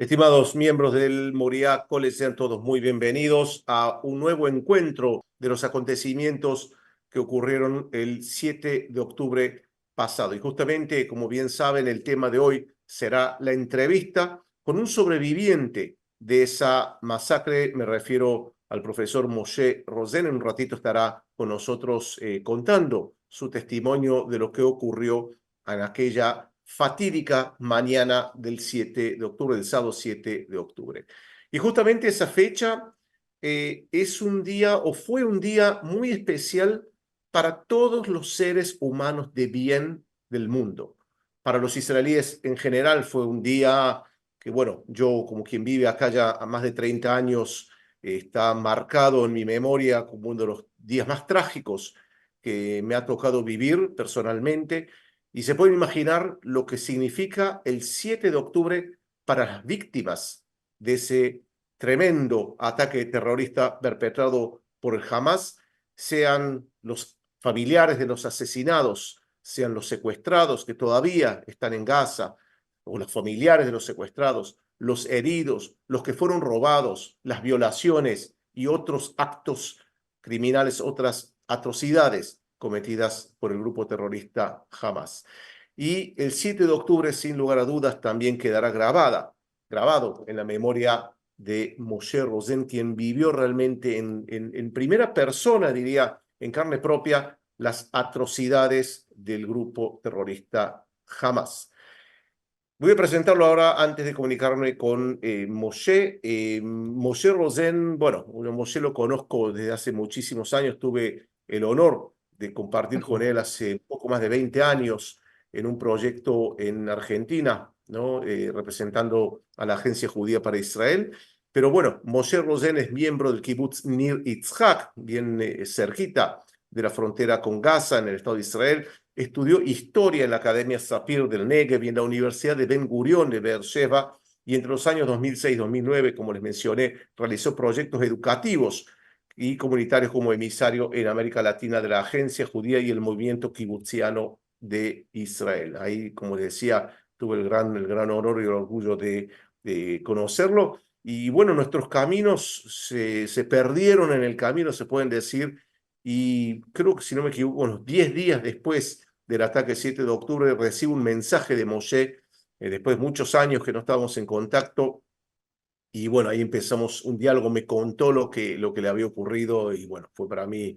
Estimados miembros del Moriah College, sean todos muy bienvenidos a un nuevo encuentro de los acontecimientos que ocurrieron el 7 de octubre pasado. Y justamente, como bien saben, el tema de hoy será la entrevista con un sobreviviente de esa masacre. Me refiero al profesor Moshe Rosen. En un ratito estará con nosotros contando su testimonio de lo que ocurrió en aquella fatídica mañana del 7 de octubre, del sábado 7 de octubre. Y justamente esa fecha es un día o fue un día muy especial para todos los seres humanos de bien del mundo. Para los israelíes en general fue un día que, bueno, yo como quien vive acá ya a más de 30 años, está marcado en mi memoria como uno de los días más trágicos que me ha tocado vivir personalmente. Y se pueden imaginar lo que significa el 7 de octubre para las víctimas de ese tremendo ataque terrorista perpetrado por el Hamas, sean los familiares de los asesinados, sean los secuestrados que todavía están en Gaza, o los familiares de los secuestrados, los heridos, los que fueron robados, las violaciones y otros actos criminales, otras atrocidades cometidas por el grupo terrorista Hamas. Y el 7 de octubre, sin lugar a dudas, también quedará grabado en la memoria de Moshe Rosen, quien vivió realmente en primera persona, diría, en carne propia, las atrocidades del grupo terrorista Hamas. Voy a presentarlo ahora antes de comunicarme con Moshe. Moshe Rosen, bueno, Moshe lo conozco desde hace muchísimos años. Tuve el honor de compartir con él hace poco más de 20 años en un proyecto en Argentina, ¿no? Representando a la Agencia Judía para Israel. Pero bueno, Moshe Rosen es miembro del Kibbutz Nir Yitzhak, bien cerquita de la frontera con Gaza, en el Estado de Israel. Estudió historia en la Academia Sapir del Negev y en la Universidad de Ben Gurion de Beersheba, y entre los años 2006 y 2009, como les mencioné, realizó proyectos educativos y comunitarios como emisario en América Latina de la Agencia Judía y el Movimiento Kibutziano de Israel. Ahí, como decía, tuve el gran honor y el orgullo de conocerlo. Y bueno, nuestros caminos se perdieron en el camino, se pueden decir, y creo que, si no me equivoco, unos 10 días después del ataque 7 de octubre, recibo un mensaje de Moshe, después de muchos años que no estábamos en contacto, y bueno, ahí empezamos un diálogo. Me contó lo que le había ocurrido, y bueno, fue para mí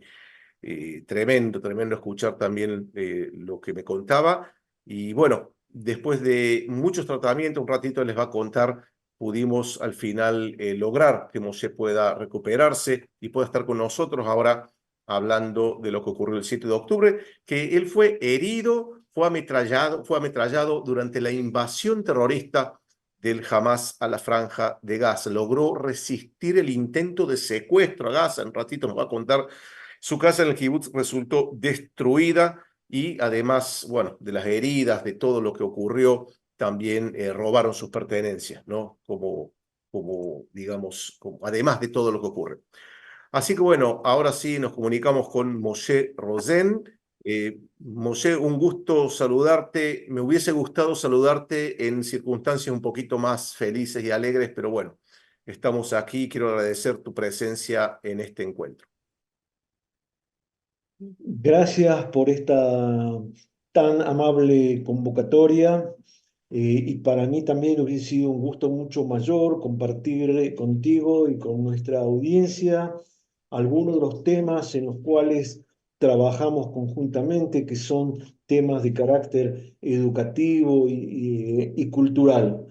tremendo escuchar también lo que me contaba. Y bueno, después de muchos tratamientos, un ratito les va a contar, pudimos al final lograr que Moshe pueda recuperarse y pueda estar con nosotros ahora hablando de lo que ocurrió el 7 de octubre, que él fue herido, fue ametrallado durante la invasión terrorista del Hamas a la franja de Gaza. Logró resistir el intento de secuestro a Gaza. En un ratito nos va a contar. Su casa en el kibutz resultó destruida, y además, bueno, de las heridas, de todo lo que ocurrió, también robaron sus pertenencias, ¿no? Digamos, además de todo lo que ocurre. Así que bueno, ahora sí nos comunicamos con Moshe Rosen. Moshe, un gusto saludarte. Me hubiese gustado saludarte en circunstancias un poquito más felices y alegres, pero bueno, estamos aquí. Quiero agradecer tu presencia en este encuentro. Gracias por esta tan amable convocatoria, y para mí también hubiese sido un gusto mucho mayor compartir contigo y con nuestra audiencia algunos de los temas en los cuales trabajamos conjuntamente, que son temas de carácter educativo y cultural.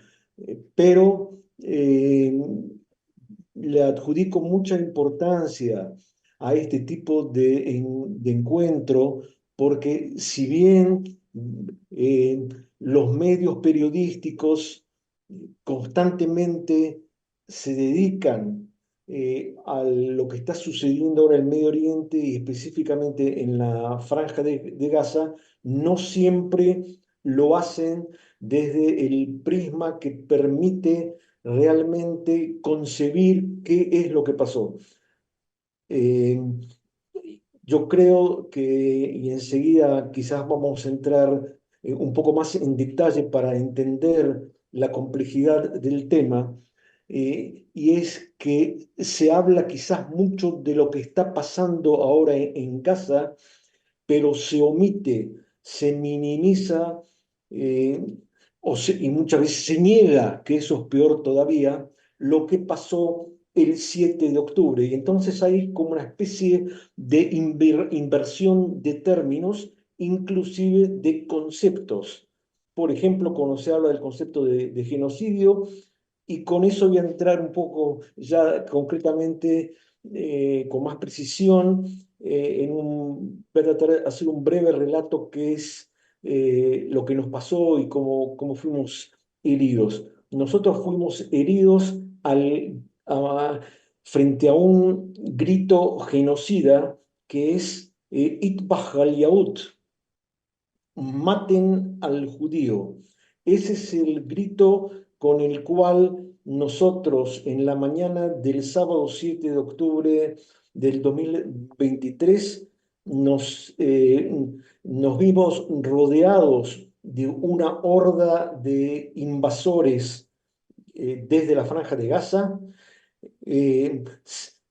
Pero le adjudico mucha importancia a este tipo de encuentro, porque si bien los medios periodísticos constantemente se dedican a lo que está sucediendo ahora en Medio Oriente y específicamente en la franja de Gaza, no siempre lo hacen desde el prisma que permite realmente concebir qué es lo que pasó. Eh, yo creo que, y enseguida quizás vamos a entrar un poco más en detalle para entender la complejidad del tema, y es que se habla quizás mucho de lo que está pasando ahora en Gaza, pero se omite, se minimiza, eh, y muchas veces se niega, que eso es peor todavía, lo que pasó el 7 de octubre. Y entonces hay como una especie de inversión de términos, inclusive de conceptos. Por ejemplo, cuando se habla del concepto de genocidio, y con eso voy a entrar un poco ya concretamente, con más precisión, voy a tratar de hacer un breve relato que es lo que nos pasó y cómo fuimos heridos. Nosotros fuimos heridos frente a un grito genocida que es Itbah al-Yahud, maten al judío. Ese es el grito con el cual nosotros en la mañana del sábado 7 de octubre del 2023 nos vimos rodeados de una horda de invasores desde la Franja de Gaza.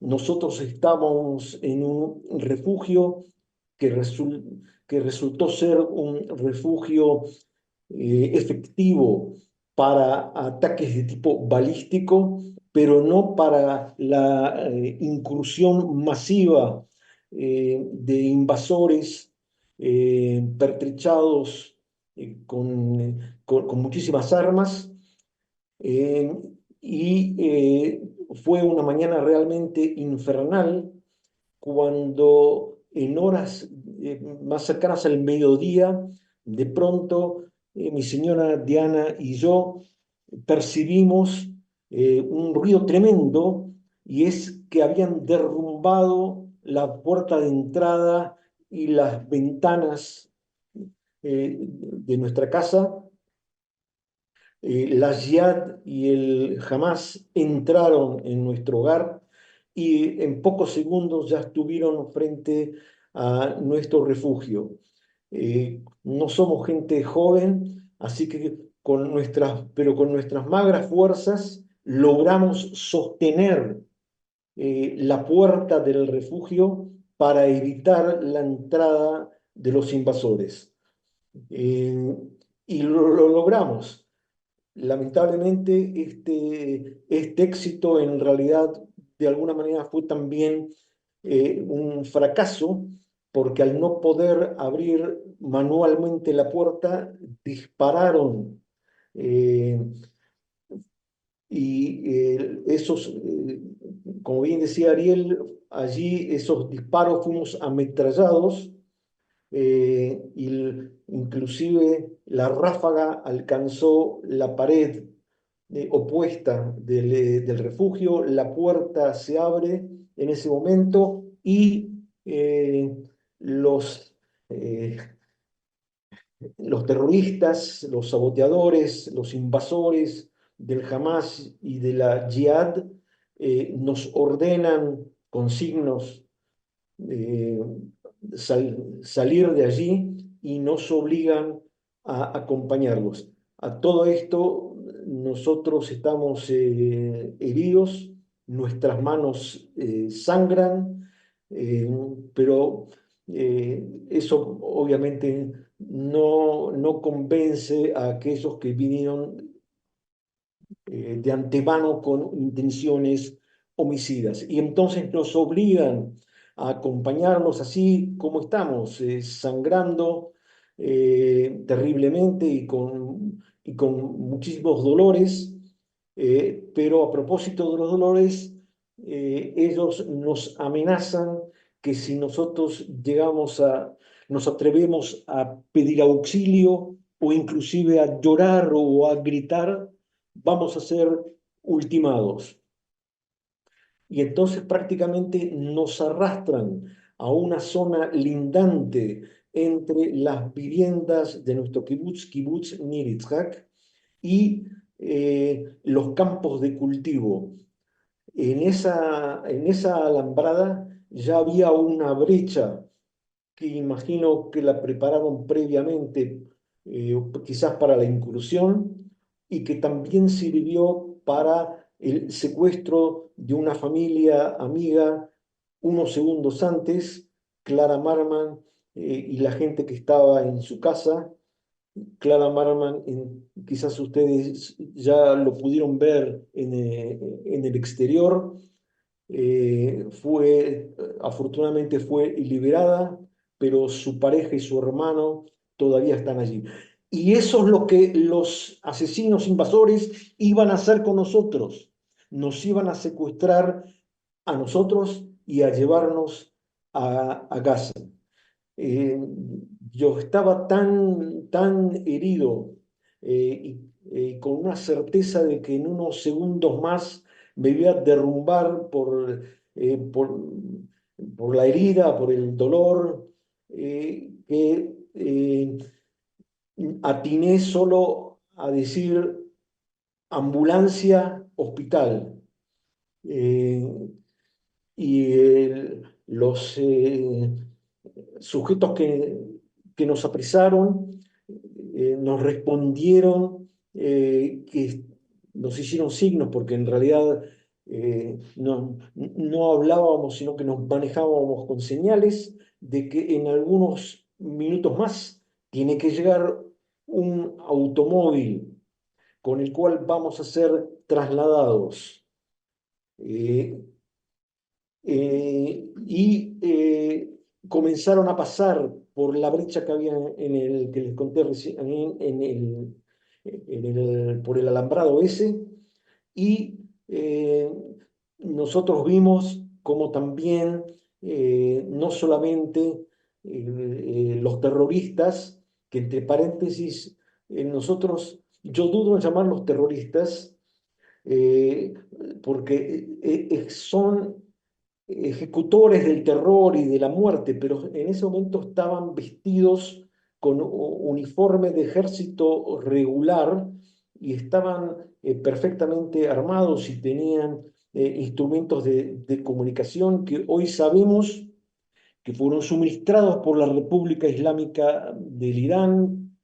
Nosotros estábamos en un refugio que resultó ser un refugio efectivo para ataques de tipo balístico, pero no para la incursión masiva de invasores pertrechados con muchísimas armas. eh, Fue una mañana realmente infernal cuando en horas más cercanas al mediodía, de pronto mi señora Diana y yo percibimos un ruido tremendo, y es que habían derrumbado la puerta de entrada y las ventanas de nuestra casa. La Jihad y el Hamas entraron en nuestro hogar y en pocos segundos ya estuvieron frente a nuestro refugio. No somos gente joven, así que pero con nuestras magras fuerzas logramos sostener la puerta del refugio para evitar la entrada de los invasores. Eh, y lo logramos. Lamentablemente, este éxito en realidad de alguna manera fue también un fracaso, porque al no poder abrir manualmente la puerta, dispararon. eh, Como bien decía Ariel, allí esos disparos fuimos ametrallados, inclusive la ráfaga alcanzó la pared opuesta del refugio. La puerta se abre en ese momento y eh, los, eh, los terroristas, los saboteadores, los invasores del Hamas y de la Jihad nos ordenan con signos eh, salir de allí, y nos obligan a acompañarlos. A todo esto, nosotros estamos heridos, nuestras manos sangran, eh, pero eso obviamente no convence a aquellos que vinieron de antemano con intenciones homicidas. Y entonces nos obligan a acompañarnos así como estamos, sangrando terriblemente y con muchísimos dolores. Pero a propósito de los dolores, ellos nos amenazan que si nosotros nos atrevemos a pedir auxilio o inclusive a llorar o a gritar, vamos a ser ultimados. Y entonces prácticamente nos arrastran a una zona lindante entre las viviendas de nuestro kibutz Nir Yitzhak, y los campos de cultivo. En esa alambrada ya había una brecha que imagino que la prepararon previamente, quizás para la incursión, y que también sirvió para el secuestro de una familia amiga unos segundos antes, Clara Marman y la gente que estaba en su casa. Clara Marman, quizás ustedes ya lo pudieron ver en el exterior, afortunadamente fue liberada, pero su pareja y su hermano todavía están allí. Y eso es lo que los asesinos invasores iban a hacer con nosotros. Nos iban a secuestrar a nosotros y a llevarnos a Gaza. Eh, yo estaba tan herido con una certeza de que en unos segundos más me iba a derrumbar por la herida, por el dolor, que atiné solo a decir ambulancia, hospital. Eh, los sujetos que nos apresaron nos respondieron que nos hicieron signos porque en realidad no hablábamos, sino que nos manejábamos con señales de que en algunos minutos más tiene que llegar un automóvil con el cual vamos a ser trasladados. Eh, Comenzaron a pasar por la brecha que había en el que les conté recién, por el alambrado ese, y nosotros vimos como también no solamente los terroristas, que entre paréntesis, yo dudo en llamarlos terroristas, eh, porque son ejecutores del terror y de la muerte, pero en ese momento estaban vestidos con uniforme de ejército regular y estaban perfectamente armados y tenían instrumentos de comunicación que hoy sabemos que fueron suministrados por la República Islámica del Irán,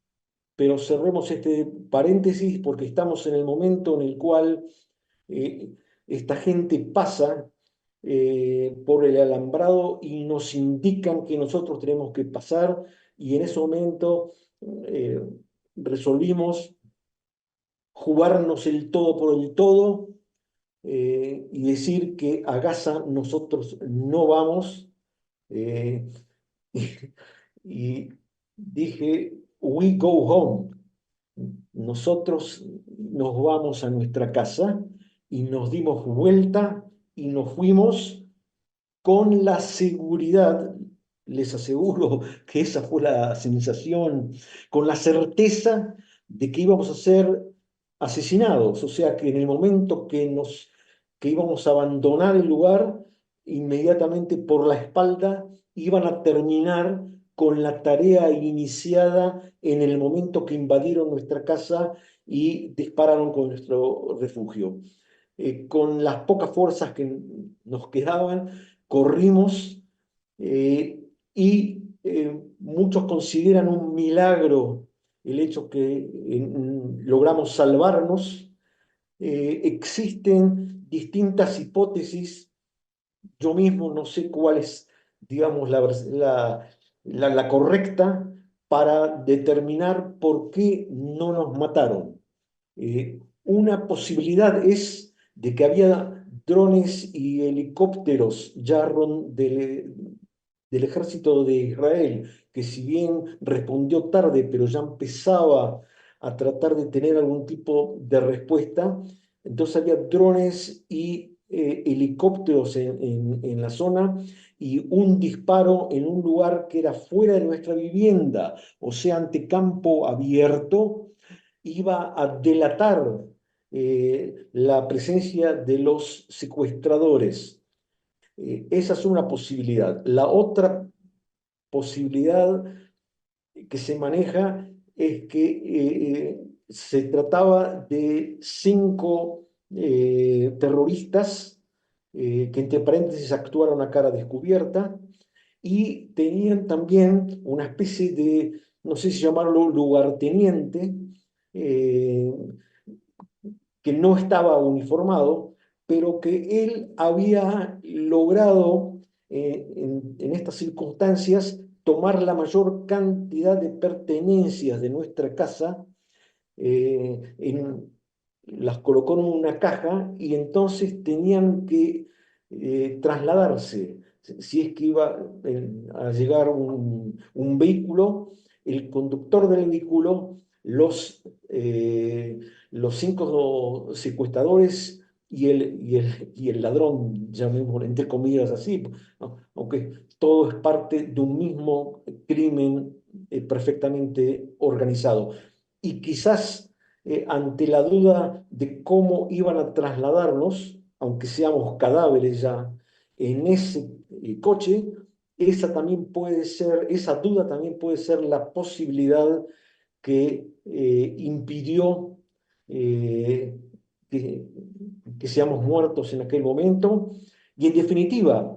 pero cerremos este paréntesis porque estamos en el momento en el cual eh, esta gente pasa por el alambrado y nos indican que nosotros tenemos que pasar y en ese momento eh, resolvimos jugarnos el todo por el todo y decir que a Gaza nosotros no vamos. eh, y dije, we go home. Nosotros nos vamos a nuestra casa y nos dimos vuelta y nos fuimos con la seguridad, les aseguro que esa fue la sensación, con la certeza de que íbamos a ser asesinados, o sea que en el momento que íbamos a abandonar el lugar, inmediatamente por la espalda iban a terminar con la tarea iniciada en el momento que invadieron nuestra casa y dispararon con nuestro refugio. Con las pocas fuerzas que nos quedaban, corrimos y muchos consideran un milagro el hecho que logramos salvarnos. Existen distintas hipótesis, yo mismo no sé cuál es, digamos, la correcta para determinar por qué no nos mataron. Una posibilidad es de que había drones y helicópteros del ejército de Israel, que si bien respondió tarde, pero ya empezaba a tratar de tener algún tipo de respuesta, entonces había drones y helicópteros en la zona y un disparo en un lugar que era fuera de nuestra vivienda, o sea, ante campo abierto, iba a delatar la presencia de los secuestradores. Esa es una posibilidad. La otra posibilidad que se maneja es que se trataba de 5 terroristas que entre paréntesis actuaron a cara descubierta y tenían también una especie de, no sé si llamarlo lugarteniente, eh, que no estaba uniformado, pero que él había logrado en estas circunstancias tomar la mayor cantidad de pertenencias de nuestra casa, las colocó en una caja y entonces tenían que trasladarse. Si es que iba a llegar un vehículo, el conductor del vehículo, los cinco secuestradores y el ladrón, llamémoslo entre comillas así, ¿no? Aunque todo es parte de un mismo crimen perfectamente organizado. Y quizás ante la duda de cómo iban a trasladarnos, aunque seamos cadáveres ya, en ese coche, esa duda también puede ser la posibilidad que impidió eh, que, que seamos muertos en aquel momento. Y en definitiva,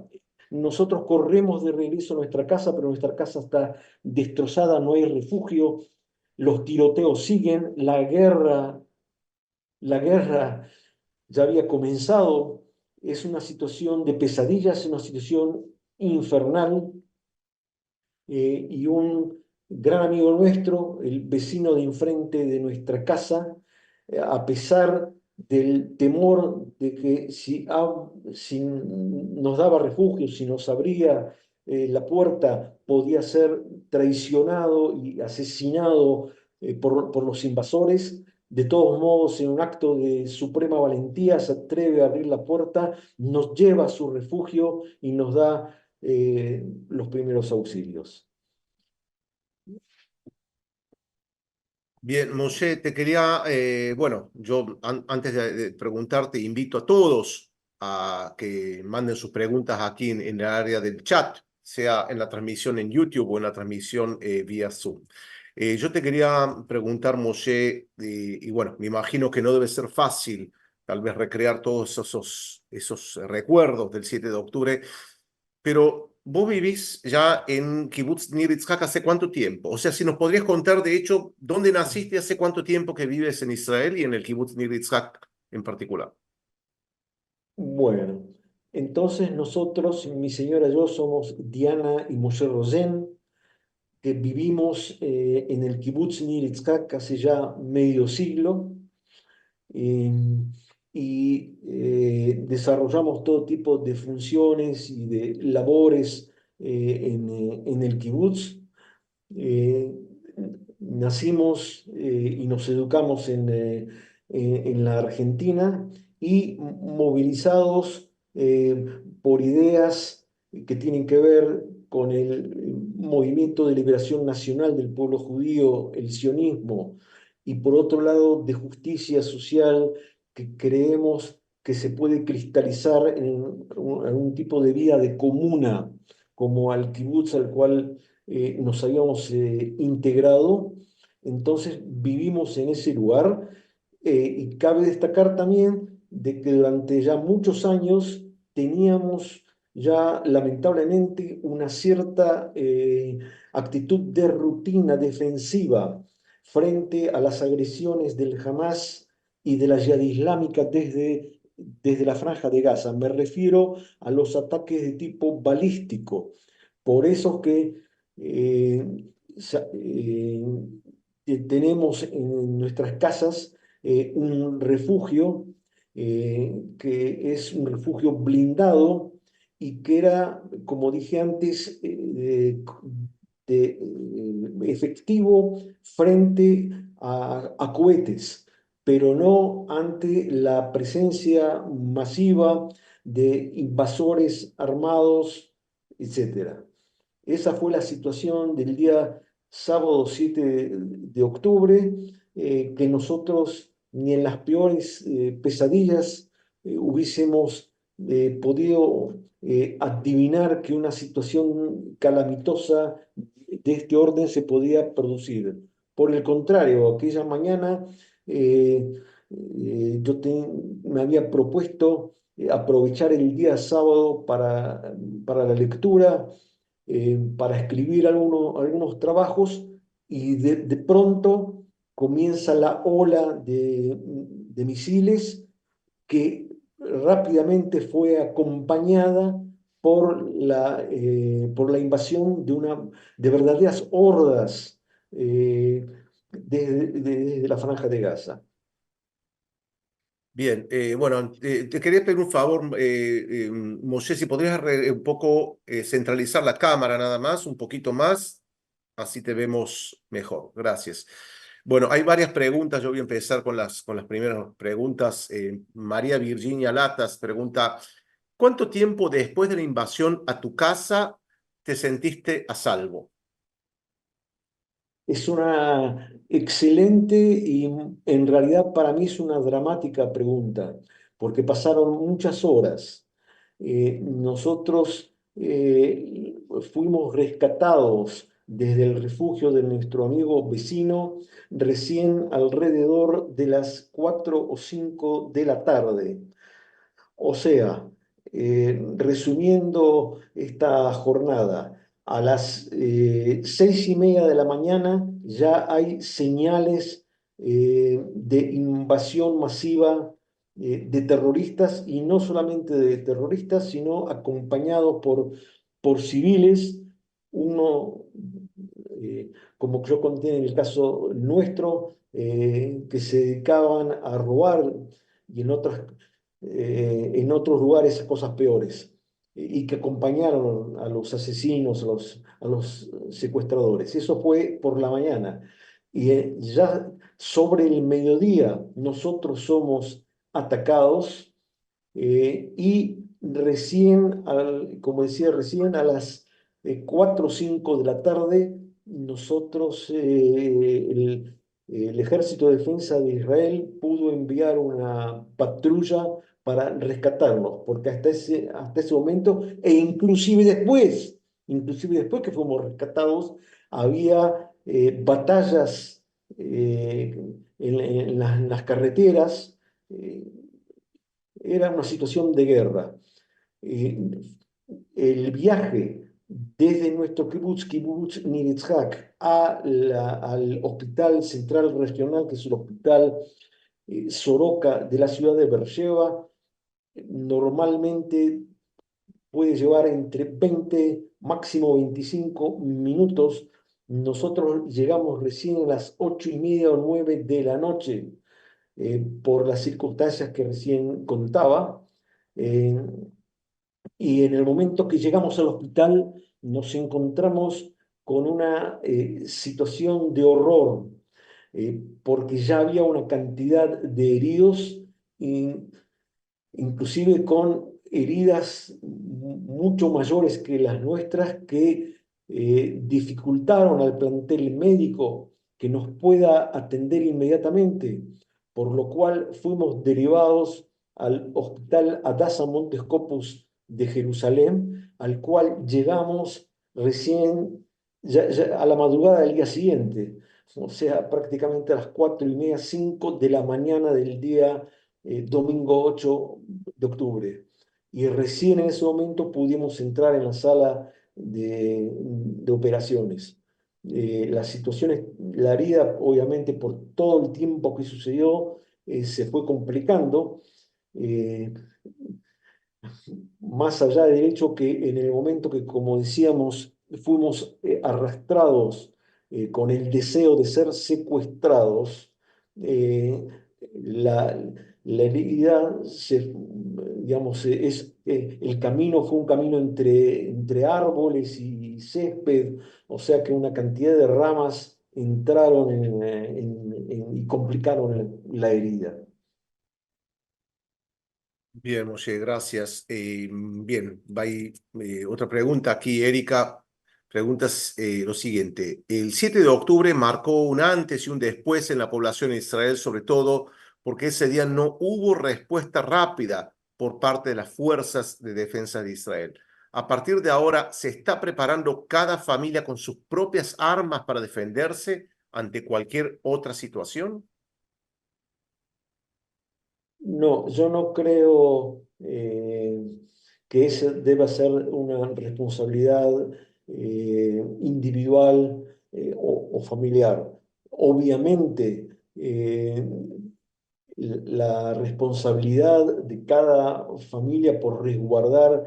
nosotros corremos de regreso a nuestra casa, pero nuestra casa está destrozada, no hay refugio, los tiroteos siguen, la guerra ya había comenzado, es una situación de pesadillas, es una situación infernal, y un gran amigo nuestro, el vecino de enfrente de nuestra casa, a pesar del temor de que si nos daba refugio, si nos abría la puerta, podía ser traicionado y asesinado por los invasores. De todos modos, en un acto de suprema valentía, se atreve a abrir la puerta, nos lleva a su refugio y nos da los primeros auxilios. Bien, Moshe, te quería, bueno, yo antes de preguntarte, invito a todos a que manden sus preguntas aquí en el área del chat, sea en la transmisión en YouTube o en la transmisión vía Zoom. Yo te quería preguntar, Moshe, y bueno, me imagino que no debe ser fácil tal vez recrear todos esos recuerdos del 7 de octubre, pero vos vivís ya en Kibbutz Nir Yitzhak hace cuánto tiempo. O sea, si nos podrías contar, de hecho, dónde naciste, hace cuánto tiempo que vives en Israel y en el Kibbutz Nir Yitzhak en particular. Bueno, entonces nosotros, mi señora y yo, somos Diana y Moshe Rosen, que vivimos en el Kibbutz Nir Yitzhak hace ya medio siglo, eh, y desarrollamos todo tipo de funciones y de labores en el Kibbutz. Eh, Nacimos y nos educamos en la Argentina y movilizados por ideas que tienen que ver con el movimiento de liberación nacional del pueblo judío, el sionismo, y por otro lado de justicia social que creemos que se puede cristalizar en algún tipo de vida de comuna, como al kibutz al cual nos habíamos integrado. Entonces vivimos en ese lugar, y cabe destacar también de que durante ya muchos años teníamos ya lamentablemente una cierta actitud de rutina defensiva frente a las agresiones del Hamas y de la Yihad Islámica desde la Franja de Gaza. Me refiero a los ataques de tipo balístico. Por eso que eh, tenemos en nuestras casas un refugio que es un refugio blindado y que era, como dije antes, efectivo frente a cohetes, pero no ante la presencia masiva de invasores armados, etcétera. Esa fue la situación del día sábado 7 de octubre, que nosotros ni en las peores pesadillas hubiésemos podido adivinar que una situación calamitosa de este orden se podía producir. Por el contrario, aquella mañana me había propuesto aprovechar el día sábado para la lectura, para escribir algunos trabajos, y de pronto, comienza la ola de misiles que rápidamente fue acompañada por la invasión de verdaderas hordas desde la Franja de Gaza. Bien, bueno, te quería pedir un favor, Moshe, si podrías un poco centralizar la cámara nada más, un poquito más, así te vemos mejor. Gracias. Bueno, hay varias preguntas, yo voy a empezar con las primeras preguntas. María Virginia Latas pregunta, ¿cuánto tiempo después de la invasión a tu casa te sentiste a salvo? Es una excelente y en realidad para mí es una dramática pregunta, porque pasaron muchas horas. Nosotros fuimos rescatados desde el refugio de nuestro amigo vecino recién alrededor de las 4 o 5 de la tarde. O sea, resumiendo esta jornada, a las 6:30 de la mañana ya hay señales de invasión masiva de terroristas y no solamente de terroristas, sino acompañados por civiles, uno, como yo conté en el caso nuestro, que se dedicaban a robar y en otros lugares cosas peores, y que acompañaron a los asesinos, a los secuestradores. Eso fue por la mañana. Y ya sobre el mediodía nosotros somos atacados y recién, como decía recién, a las 4 o 5 de la tarde, nosotros, el Ejército de Defensa de Israel pudo enviar una patrulla para rescatarnos, porque hasta ese momento, e inclusive después que fuimos rescatados, había batallas en las carreteras. Era una situación de guerra. Eh, el viaje desde nuestro kibbutz Nir Yitzhak, al Hospital Central Regional, que es el Hospital Soroka de la ciudad de Beersheba, normalmente puede llevar entre 20, máximo 25 minutos. Nosotros llegamos recién a las 8:30 o 9 de la noche, por las circunstancias que recién contaba. Eh, y en el momento que llegamos al hospital nos encontramos con una situación de horror, porque ya había una cantidad de heridos, inclusive con heridas mucho mayores que las nuestras, que dificultaron al plantel médico que nos pueda atender inmediatamente, por lo cual fuimos derivados al Hospital Adasa Montes Scopus de Jerusalén, al cual llegamos recién ya a la madrugada del día siguiente, o sea, prácticamente a las 4:30, 5 de la mañana del día domingo 8 de octubre. Y recién en ese momento pudimos entrar en la sala de operaciones. La situación, la herida, obviamente, por todo el tiempo que sucedió, se fue complicando. eh, Más allá del hecho que en el momento que, como decíamos, fuimos arrastrados con el deseo de ser secuestrados, eh, la, la herida, digamos, el camino fue un camino entre árboles y césped, o sea que una cantidad de ramas entraron y complicaron la herida. Bien, Moshe, gracias. Bien, va ahí, otra pregunta aquí, Erika. Preguntas lo siguiente. El 7 de octubre marcó un antes y un después en la población de Israel, sobre todo porque ese día no hubo respuesta rápida por parte de las fuerzas de defensa de Israel. A partir de ahora, ¿se está preparando cada familia con sus propias armas para defenderse ante cualquier otra situación? No, yo no creo que esa deba ser una responsabilidad individual o familiar. Obviamente, eh, la responsabilidad de cada familia por resguardar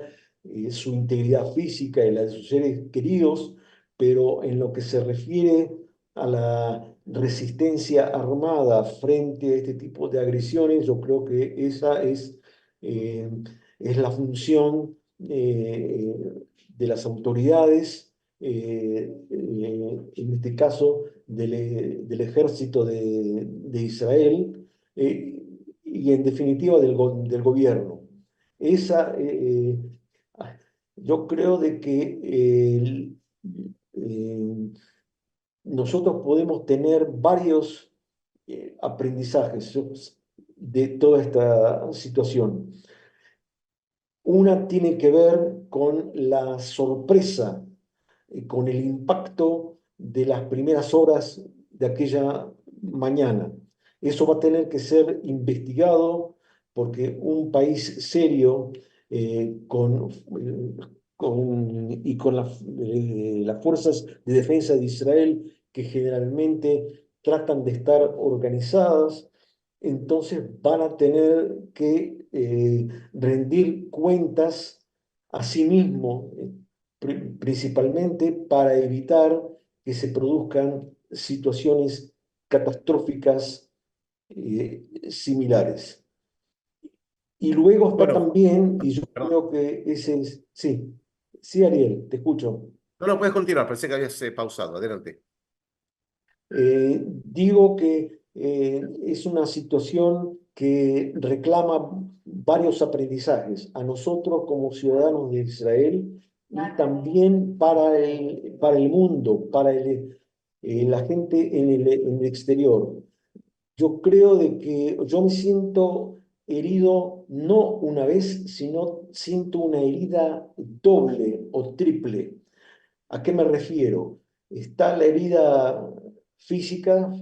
su integridad física y la de sus seres queridos, pero en lo que se refiere a la resistencia armada frente a este tipo de agresiones, yo creo que esa eh, es la función de las autoridades, en este caso del ejército de Israel, eh, y en definitiva del gobierno. Esa, yo creo de que eh, nosotros podemos tener varios aprendizajes de toda esta situación. Una tiene que ver con la sorpresa, con el impacto de las primeras horas de aquella mañana. Eso va a tener que ser investigado porque un país serio y con las fuerzas de defensa de Israel, que generalmente tratan de estar organizadas, entonces van a tener que rendir cuentas a sí mismos, principalmente para evitar que se produzcan situaciones catastróficas similares. Y luego está Bueno, también, y yo perdón. creo que ese es, sí, sí, Ariel, te escucho. No, no, puedes continuar, pensé que habías pausado. Adelante. Digo que es una situación que reclama varios aprendizajes a nosotros como ciudadanos de Israel y también para el mundo, para la gente en el exterior. Yo creo de que yo me siento herido no una vez, sino siento una herida doble o triple. ¿A qué me refiero? Está la herida física,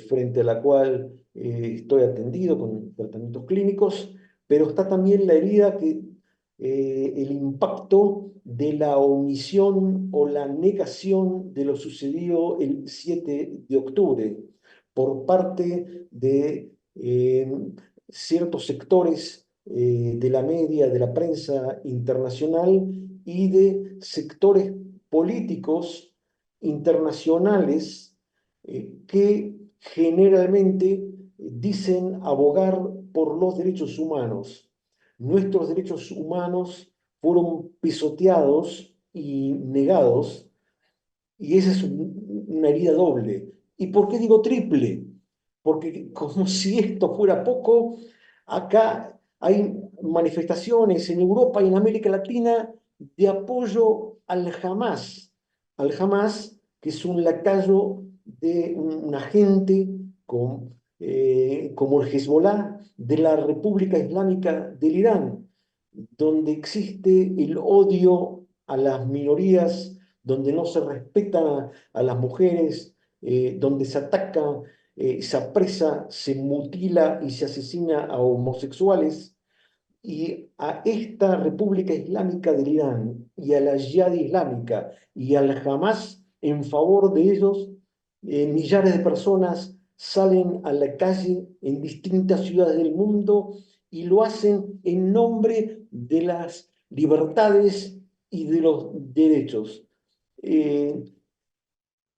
frente a la cual estoy atendido con tratamientos clínicos, pero está también la herida el impacto de la omisión o la negación de lo sucedido el 7 de octubre por parte de ciertos sectores de la media, de la prensa internacional y de sectores políticos internacionales que generalmente dicen abogar por los derechos humanos. Nuestros derechos humanos fueron pisoteados y negados, y esa es una herida doble. ¿Y por qué digo triple? Porque como si esto fuera poco, acá hay manifestaciones en Europa y en América Latina de apoyo al Hamas, que es un lacayo de un agente como el Hezbollah de la República Islámica del Irán, donde existe el odio a las minorías, donde no se respetan a las mujeres, donde se ataca, se apresa, se mutila y se asesina a homosexuales. Y a esta República Islámica del Irán y a la Jihad Islámica y al Hamas en favor de ellos, millares de personas salen a la calle en distintas ciudades del mundo y lo hacen en nombre de las libertades y de los derechos. Eh,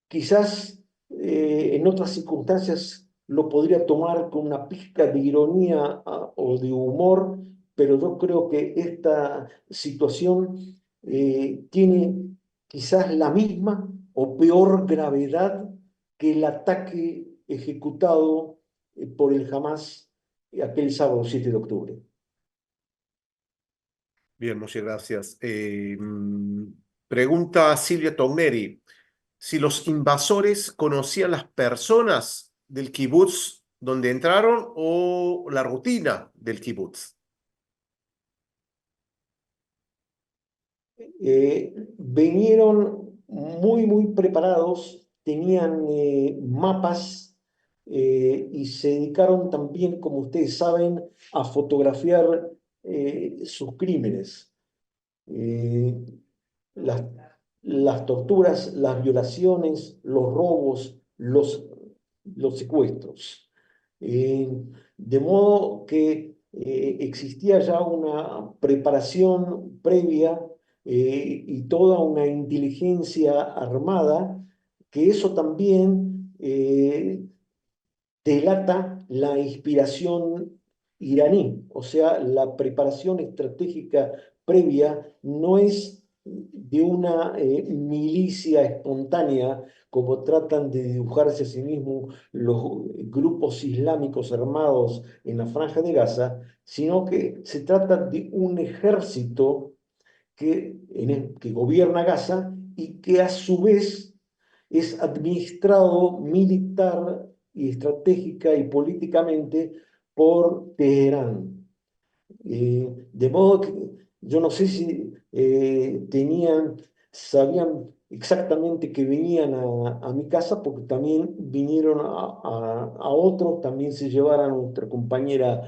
Quizás en otras circunstancias lo podría tomar con una pizca de ironía o de humor, pero yo creo que esta situación tiene quizás la misma o peor gravedad que el ataque ejecutado por el Hamas aquel sábado 7 de octubre. Bien, muchas gracias. Pregunta Silvia Togneri. Si los invasores conocían las personas del kibutz donde entraron o la rutina del kibutz. Vinieron muy preparados, tenían mapas y se dedicaron también, como ustedes saben, a fotografiar sus crímenes. Eh, las, las torturas, las violaciones, los robos, los los secuestros. De modo que existía ya una preparación previa y toda una inteligencia armada, que eso también delata la inspiración iraní, o sea, la preparación estratégica previa no es de una milicia espontánea, como tratan de dibujarse a sí mismos los grupos islámicos armados en la Franja de Gaza, sino que se trata de un ejército que gobierna Gaza y que a su vez es administrado militar y estratégica y políticamente por Teherán. De modo que yo no sé si sabían exactamente que venían a mi casa, porque también vinieron a otros, también se llevaron a nuestra compañera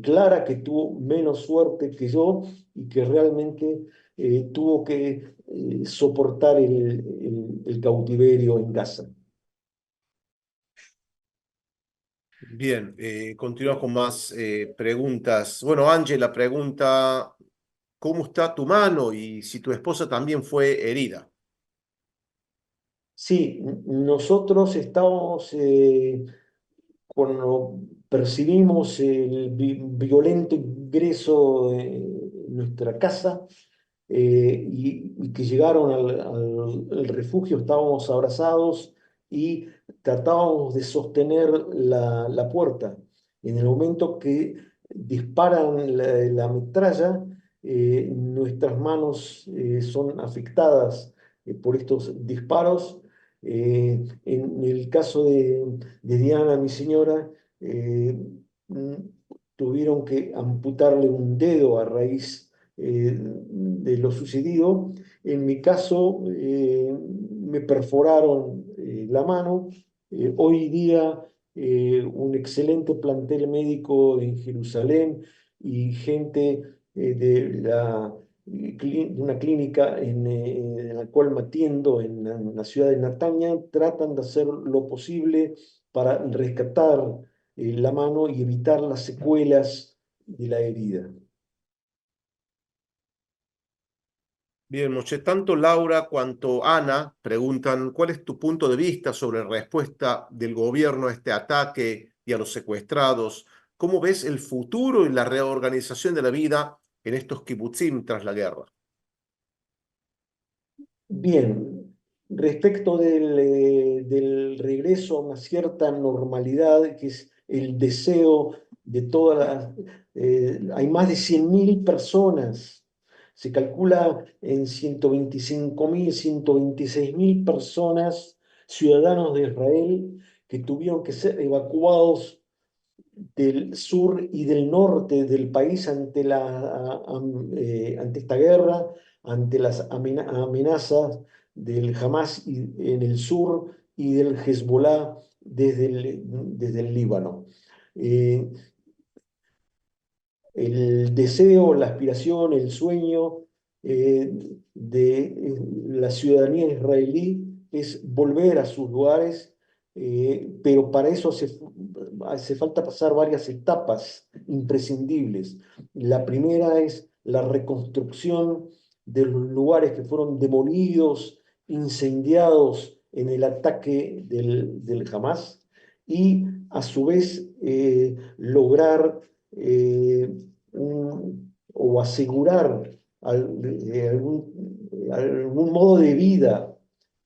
Clara, que tuvo menos suerte que yo y que realmente tuvo que soportar el cautiverio en casa. Bien, continúa con más preguntas. Bueno, Ángela pregunta, ¿cómo está tu mano y si tu esposa también fue herida? Sí, nosotros estamos cuando percibimos el violento ingreso en nuestra casa y que llegaron al refugio, estábamos abrazados y tratábamos de sostener la puerta. En el momento que disparan la metralla, nuestras manos son afectadas por estos disparos. En el caso de Diana, mi señora, mm, tuvieron que amputarle un dedo a raíz de lo sucedido. En mi caso, me perforaron la mano. Hoy día, un excelente plantel médico en Jerusalén y gente de una clínica en la cual me atiendo en la ciudad de Nataña, tratan de hacer lo posible para rescatar la mano y evitar las secuelas de la herida. Bien, Moshe, tanto Laura cuanto Ana preguntan, ¿cuál es tu punto de vista sobre la respuesta del gobierno a este ataque y a los secuestrados? ¿Cómo ves el futuro y la reorganización de la vida en estos kibutzim tras la guerra? Bien, respecto del regreso a una cierta normalidad, que es el deseo de todas hay más de 100.000 personas, se calcula en 125.000, 126.000 personas, ciudadanos de Israel, que tuvieron que ser evacuados del sur y del norte del país ante esta guerra, ante las amenazas del Hamas en el sur y del Hezbollah desde el Líbano. Eh, el deseo, la aspiración, el sueño eh, de la ciudadanía israelí es volver a sus lugares, pero para eso hace falta pasar varias etapas imprescindibles. La primera es la reconstrucción de los lugares que fueron demolidos, incendiados en el ataque del Hamas y a su vez lograr o asegurar algún modo de vida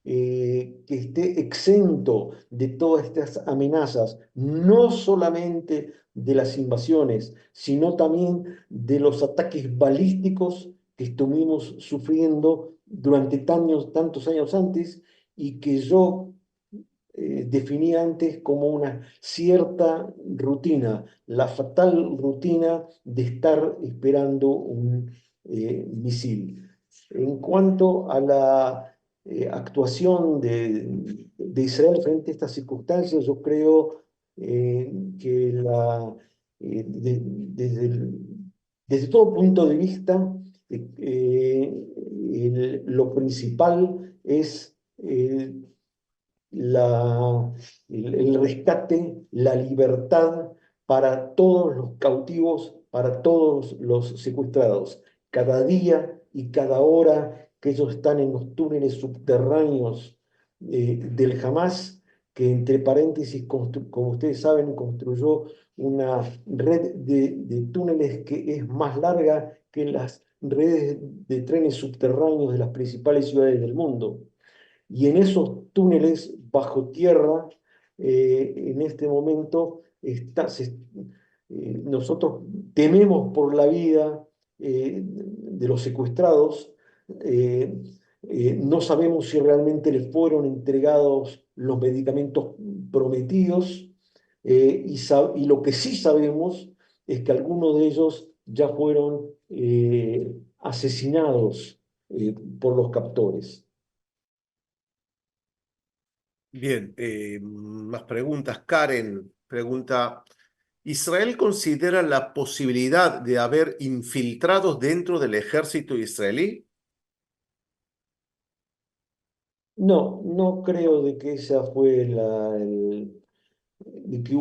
que esté exento de todas estas amenazas, no solamente de las invasiones, sino también de los ataques balísticos que estuvimos sufriendo durante tantos años antes y que yo definí antes como una cierta rutina, la fatal rutina de estar esperando un misil. En cuanto a la actuación de Israel frente a estas circunstancias, yo creo que desde todo punto de vista, lo principal es el rescate, la libertad para todos los cautivos, para todos los secuestrados. Cada día y cada hora que ellos están en los túneles subterráneos del Hamas, que entre paréntesis, como ustedes saben, construyó una red de túneles que es más larga que las redes de trenes subterráneos de las principales ciudades del mundo. Y en esos túneles bajo tierra, en este momento, nosotros tememos por la vida de los secuestrados. eh, no sabemos si realmente les fueron entregados los medicamentos prometidos, y lo que sí sabemos es que algunos de ellos ya fueron asesinados por los captores. Bien, más preguntas. Karen pregunta, ¿Israel considera la posibilidad de haber infiltrados dentro del ejército israelí? No, no creo de que esa fue de que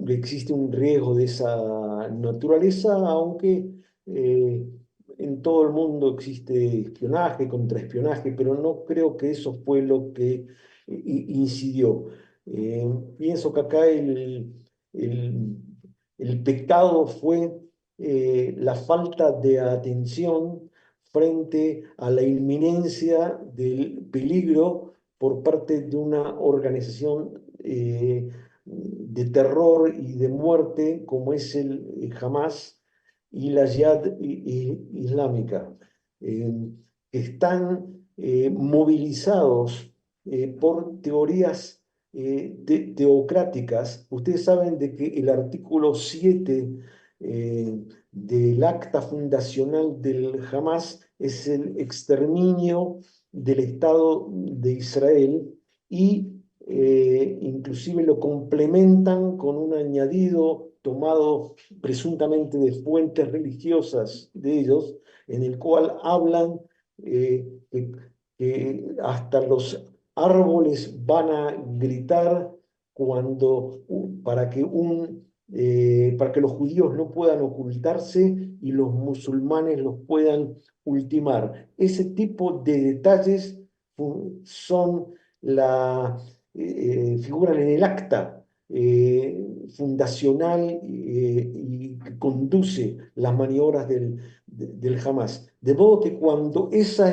que existe un riesgo de esa naturaleza, aunque eh, en todo el mundo existe espionaje, contraespionaje, pero no creo que eso fue lo que incidió. Eh, Pienso que acá el, el pecado fue la falta de atención frente a la inminencia del peligro por parte de una organización de terror y de muerte como es el Hamas y la Jihad Islámica, eh, que están movilizados por teorías teocráticas. Ustedes saben de que el artículo 7 del acta fundacional del Hamas es el exterminio del Estado de Israel y inclusive lo complementan con un añadido tomado presuntamente de fuentes religiosas de ellos, en el cual hablan que hasta los árboles van a gritar para que los judíos no puedan ocultarse y los musulmanes los puedan ultimar. Ese tipo de detalles son figuran en el acta fundacional y que conduce las maniobras del Hamas. De modo que cuando esa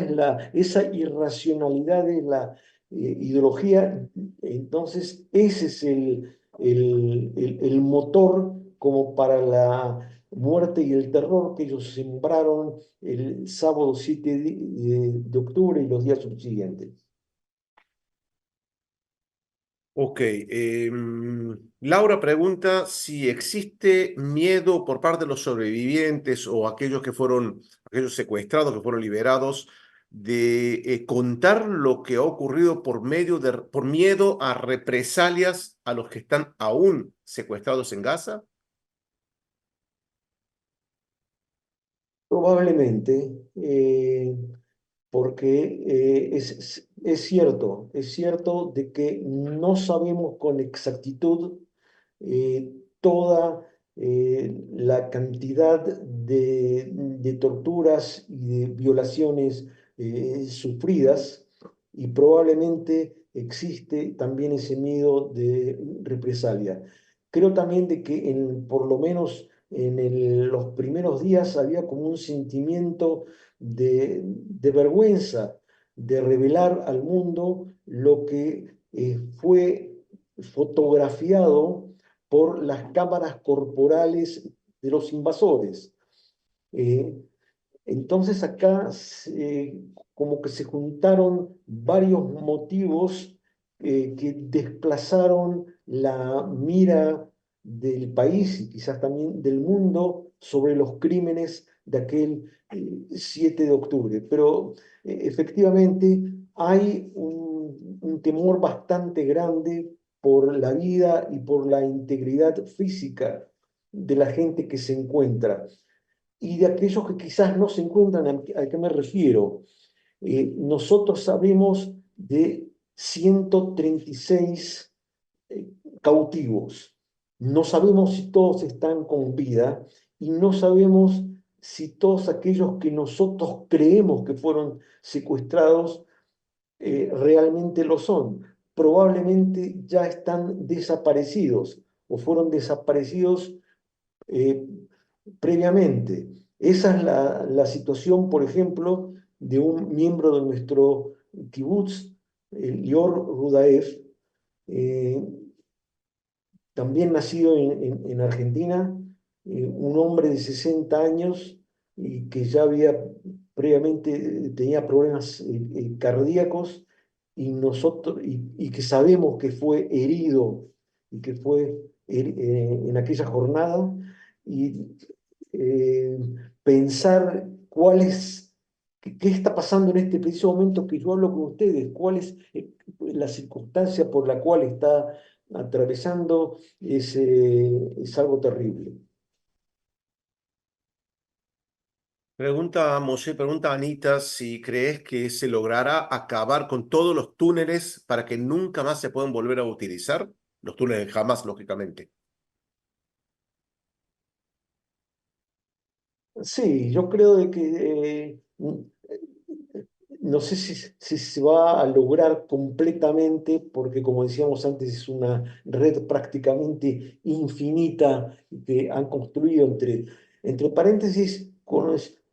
irracionalidad de la ideología, entonces ese es el motor como para la muerte y el terror que ellos sembraron el sábado 7 de octubre y los días subsiguientes. Ok, Laura pregunta si existe miedo por parte de los sobrevivientes o aquellos secuestrados que fueron liberados, de contar lo que ha ocurrido por miedo a represalias a los que están aún secuestrados en Gaza. Probablemente, porque es cierto de que no sabemos con exactitud toda la cantidad de torturas y de violaciones sufridas, y probablemente existe también ese miedo de represalia. Creo también de que por lo menos en los primeros días había como un sentimiento de vergüenza, de revelar al mundo lo que fue fotografiado por las cámaras corporales de los invasores. Eh, entonces acá como que se juntaron varios motivos que desplazaron la mira del país y quizás también del mundo sobre los crímenes de aquel 7 de octubre. Pero efectivamente hay un temor bastante grande por la vida y por la integridad física de la gente que se encuentra y de aquellos que quizás no se encuentran. ¿A qué me refiero? Nosotros sabemos de 136 cautivos. No sabemos si todos están con vida y no sabemos si todos aquellos que nosotros creemos que fueron secuestrados realmente lo son. Probablemente ya están desaparecidos o fueron desaparecidos eh, previamente. Esa es la situación, por ejemplo, de un miembro de nuestro kibutz, Lior Rudaev, eh, también nacido en Argentina, un hombre de 60 años y que ya había previamente tenía problemas cardíacos y que sabemos que fue herido y que fue en aquella jornada y eh, pensar qué está pasando en este preciso momento que yo hablo con ustedes, cuál es la circunstancia por la cual está atravesando es algo terrible. Pregunta Moshe, pregunta Anita si crees que se logrará acabar con todos los túneles para que nunca más se puedan volver a utilizar. Los túneles jamás, lógicamente. Sí, yo creo de que no sé si se va a lograr completamente, porque como decíamos antes, es una red prácticamente infinita que han construido entre paréntesis,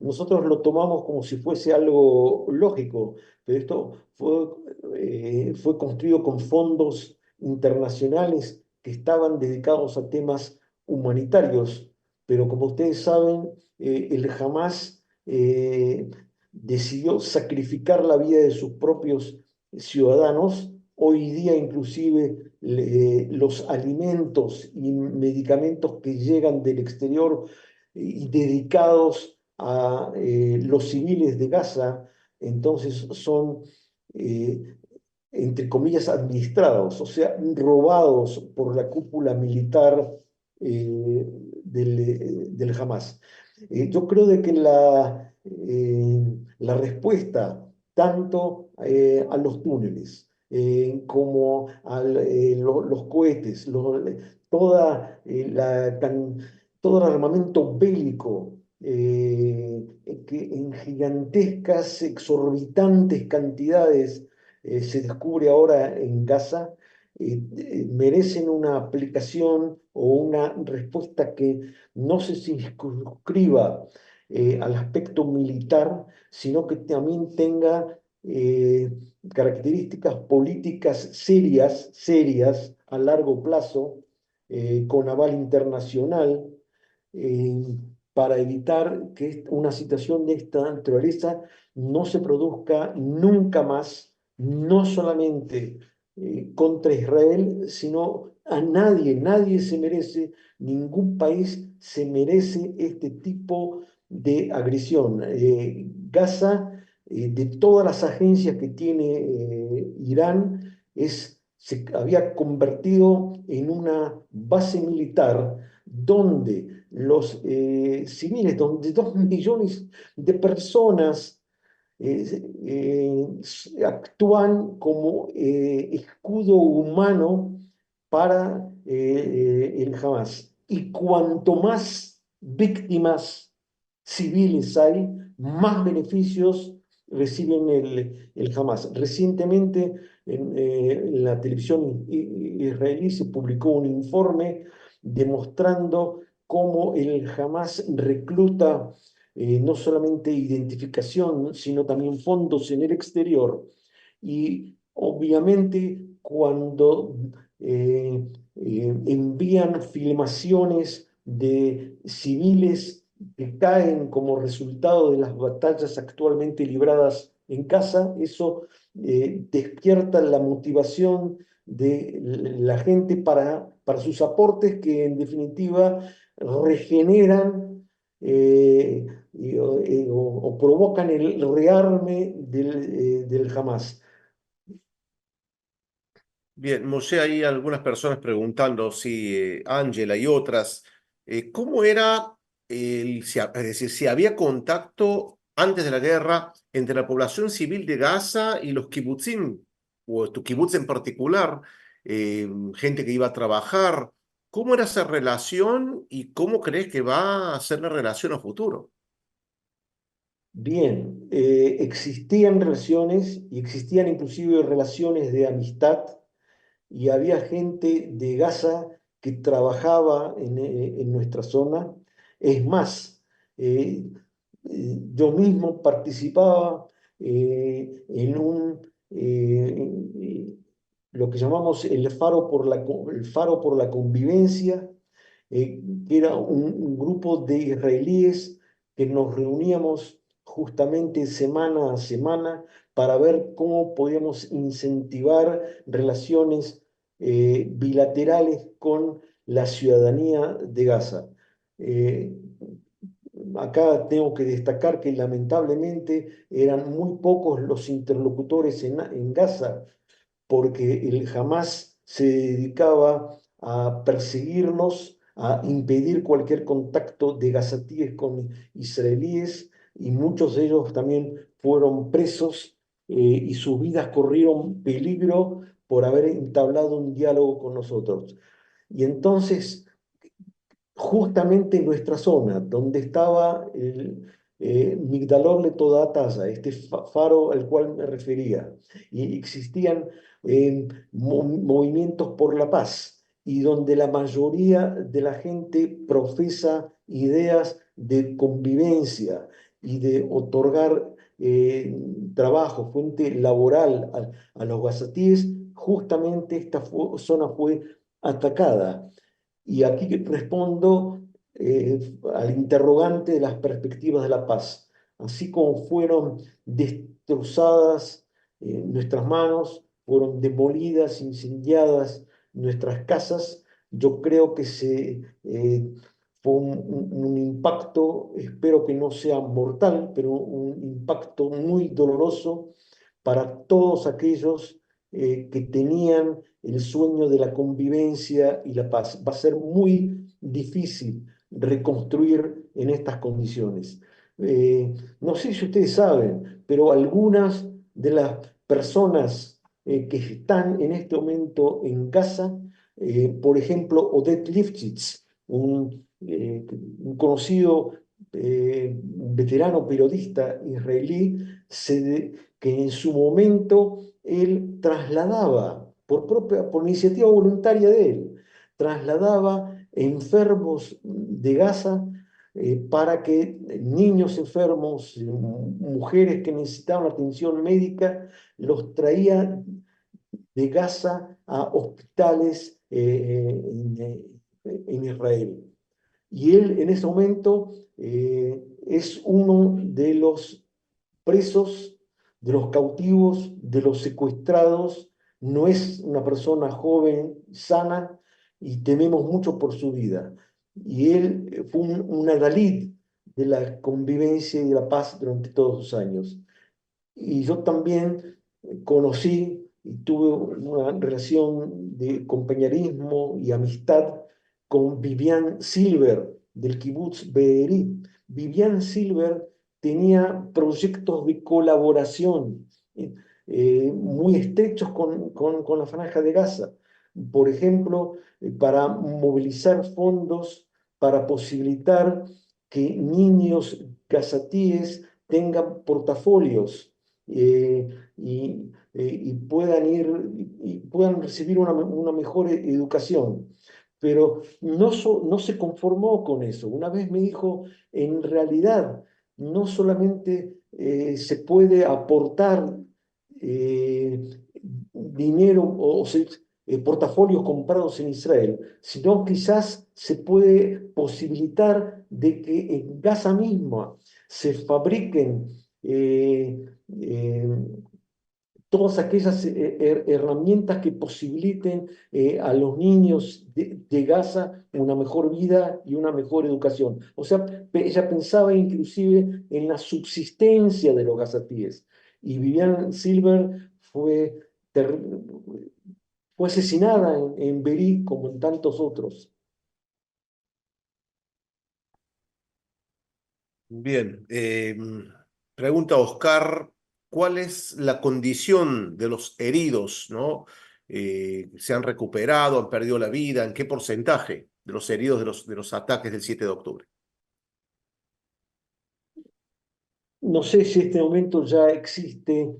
nosotros lo tomamos como si fuese algo lógico, pero esto fue construido con fondos internacionales que estaban dedicados a temas humanitarios, pero como ustedes saben, el Hamas decidió sacrificar la vida de sus propios ciudadanos. Hoy día inclusive los alimentos y medicamentos que llegan del exterior y dedicados a los civiles de Gaza, entonces son, eh, entre comillas, administrados, o sea, robados por la cúpula militar del Hamas. Yo creo de que la respuesta tanto a los túneles como a los cohetes, toda, todo el armamento bélico que en gigantescas, exorbitantes cantidades se descubre ahora en Gaza, merecen una aplicación o una respuesta que no se circunscriba al aspecto militar, sino que también tenga características políticas serias a largo plazo, con aval internacional, eh, para evitar que una situación de esta naturaleza no se produzca nunca más, no solamente contra Israel, sino a nadie se merece, ningún país se merece este tipo de agresión. Gaza, de todas las agencias que tiene Irán, se había convertido en una base militar donde los civiles, donde 2 millones de personas actúan como escudo humano para el Hamas. Y cuanto más víctimas civiles hay, más beneficios reciben el Hamas. Recientemente en la televisión israelí se publicó un informe demostrando cómo el Hamas recluta no solamente identificación, sino también fondos en el exterior. Y obviamente cuando envían filmaciones de civiles que caen como resultado de las batallas actualmente libradas en casa, eso despierta la motivación de la gente para sus aportes que en definitiva regeneran o provocan el rearme del Hamas. Bien, Moshe, hay algunas personas preguntando, si Ángela y otras, ¿cómo era es decir, si había contacto antes de la guerra entre la población civil de Gaza y los kibutzim? o tu kibutz en particular, gente que iba a trabajar. ¿Cómo era esa relación y cómo crees que va a ser la relación a futuro? Bien, existían relaciones y existían inclusive relaciones de amistad y había gente de Gaza que trabajaba en nuestra zona. Es más, eh, yo mismo participaba en lo que llamamos el Faro por la Convivencia, que era un grupo de israelíes que nos reuníamos justamente semana a semana para ver cómo podíamos incentivar relaciones bilaterales con la ciudadanía de Gaza. Eh, Acá tengo que destacar que lamentablemente eran muy pocos los interlocutores en Gaza porque el Hamas se dedicaba a perseguirnos, a impedir cualquier contacto de gazatíes con israelíes y muchos de ellos también fueron presos y sus vidas corrieron peligro por haber entablado un diálogo con nosotros. Y entonces justamente en nuestra zona, donde estaba el Migdalor de Toda Taza, este faro al cual me refería, y existían movimientos por la paz, y donde la mayoría de la gente profesa ideas de convivencia y de otorgar trabajo, fuente laboral a los gazatíes, justamente esta zona fue atacada. Y aquí respondo al interrogante de las perspectivas de la paz. Así como fueron destrozadas nuestras manos, fueron demolidas, incendiadas nuestras casas, yo creo que fue un impacto, espero que no sea mortal, pero un impacto muy doloroso para todos aquellos que tenían el sueño de la convivencia y la paz. Va a ser muy difícil reconstruir en estas condiciones. No sé si ustedes saben, pero algunas de las personas que están en este momento en Gaza, por ejemplo, Odette Lifshitz, un conocido veterano periodista israelí, que en su momento él trasladaba, por iniciativa voluntaria de él, trasladaba enfermos de Gaza para que niños enfermos, mujeres que necesitaban atención médica, los traía de Gaza a hospitales en Israel. Y él en ese momento es uno de los presos, de los cautivos, de los secuestrados, no es una persona joven, sana, y tememos mucho por su vida. Y él fue un adalid de la convivencia y de la paz durante todos sus años. Y yo también conocí y tuve una relación de compañerismo y amistad con Vivian Silver del Kibbutz Be'eri. Vivian Silver tenía proyectos de colaboración muy estrechos con la Franja de Gaza. Por ejemplo, para movilizar fondos para posibilitar que niños gazatíes tengan portafolios eh, y puedan y puedan recibir una mejor educación. Pero no se conformó con eso. Una vez me dijo, en realidad, no solamente se puede aportar eh, dinero portafolios comprados en Israel, sino quizás se puede posibilitar de que en Gaza misma se fabriquen eh, eh, todas aquellas herramientas que posibiliten a los niños de Gaza una mejor vida y una mejor educación. O sea, ella pensaba inclusive en la subsistencia de los gazatíes. Y Vivian Silver fue asesinada en Berí como en tantos otros. Bien, pregunta Oscar. ¿cuál es la condición de los heridos, ¿no? ¿Se han recuperado, han perdido la vida? ¿En qué porcentaje de los heridos de los ataques del 7 de octubre? No sé si en este momento ya existe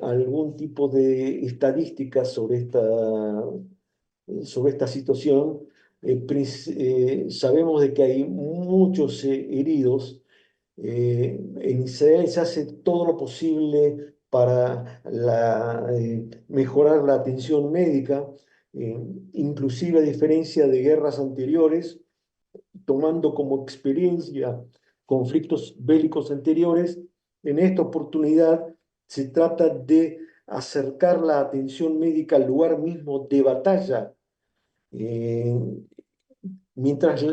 algún tipo de estadística sobre esta situación. Sabemos de que hay muchos heridos. En Israel se hace todo lo posible para mejorar la atención médica, eh, inclusive a diferencia de guerras anteriores, tomando como experiencia conflictos bélicos anteriores. En esta oportunidad se trata de acercar la atención médica al lugar mismo de batalla, eh, mientras,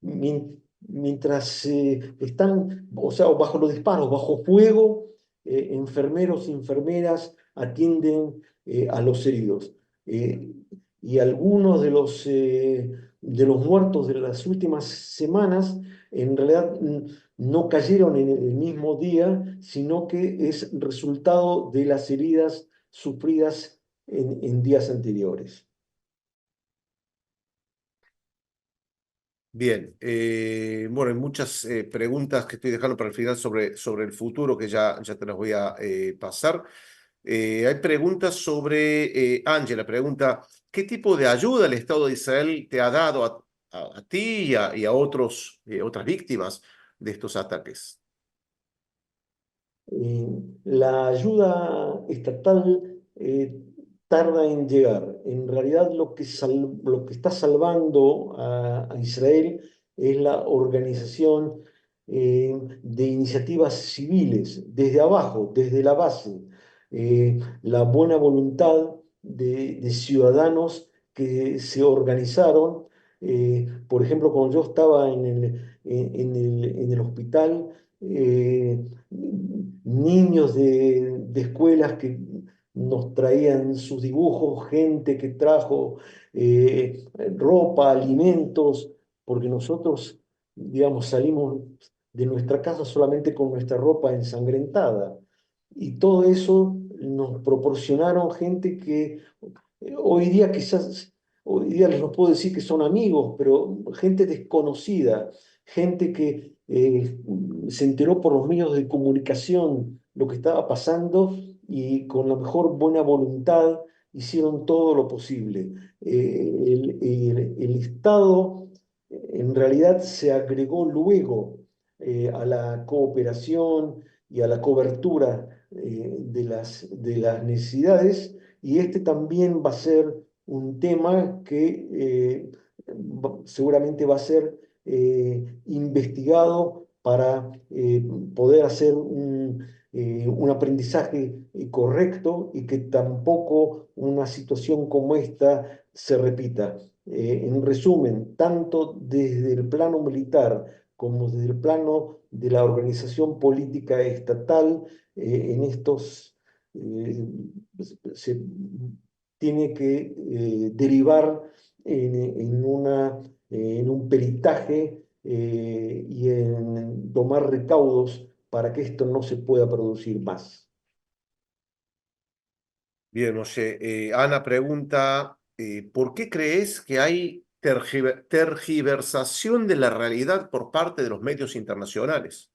mientras están, o sea, bajo los disparos, bajo fuego, enfermeros y enfermeras atienden a los heridos. Eh, y algunos de los muertos de las últimas semanas en realidad no cayeron en el mismo día, sino que es resultado de las heridas sufridas en días anteriores. Bien, bueno, hay muchas preguntas que estoy dejando para el final sobre el futuro que ya te las voy a pasar. Hay preguntas sobre, Ángela pregunta, ¿qué tipo de ayuda el Estado de Israel te ha dado a ti y a otras víctimas de estos ataques? La ayuda estatal tarda en llegar. En realidad lo que está salvando a Israel es la organización de iniciativas civiles, desde abajo, desde la base, la buena voluntad de ciudadanos que se organizaron. Por ejemplo, cuando yo estaba en el hospital, niños de escuelas que nos traían sus dibujos, gente que trajo ropa, alimentos, porque nosotros, digamos, salimos de nuestra casa solamente con nuestra ropa ensangrentada. Y todo eso nos proporcionaron gente que hoy día quizás, hoy día les no puedo decir que son amigos, pero gente desconocida, gente que se enteró por los medios de comunicación lo que estaba pasando y con la mejor buena voluntad hicieron todo lo posible. El Estado en realidad se agregó luego a la cooperación y a la cobertura de las necesidades, y este también va a ser un tema que seguramente va a ser investigado para poder hacer un aprendizaje correcto y que tampoco una situación como esta se repita. En resumen, tanto desde el plano militar como desde el plano de la organización política estatal, en estos eh, se tiene que derivar en un peritaje y en tomar recaudos para que esto no se pueda producir más. Bien, Moshe. Ana pregunta, ¿por qué crees que hay tergiversación de la realidad por parte de los medios internacionales?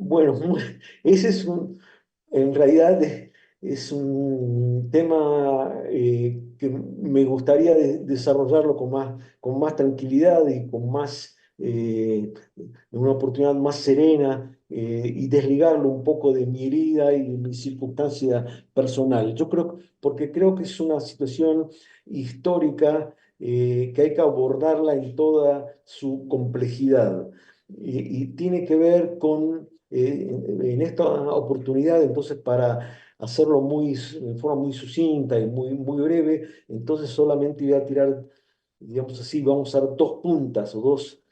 Bueno, ese es en realidad es un tema que me gustaría desarrollarlo con más tranquilidad y con más, una oportunidad más serena, y desligarlo un poco de mi herida y de mi circunstancia personal. Yo creo, porque creo que es una situación histórica que hay que abordarla en toda su complejidad y tiene que ver con, en esta oportunidad, entonces, para hacerlo en forma muy sucinta y muy breve, entonces solamente voy a tirar, digamos así, vamos a usar dos puntas o dos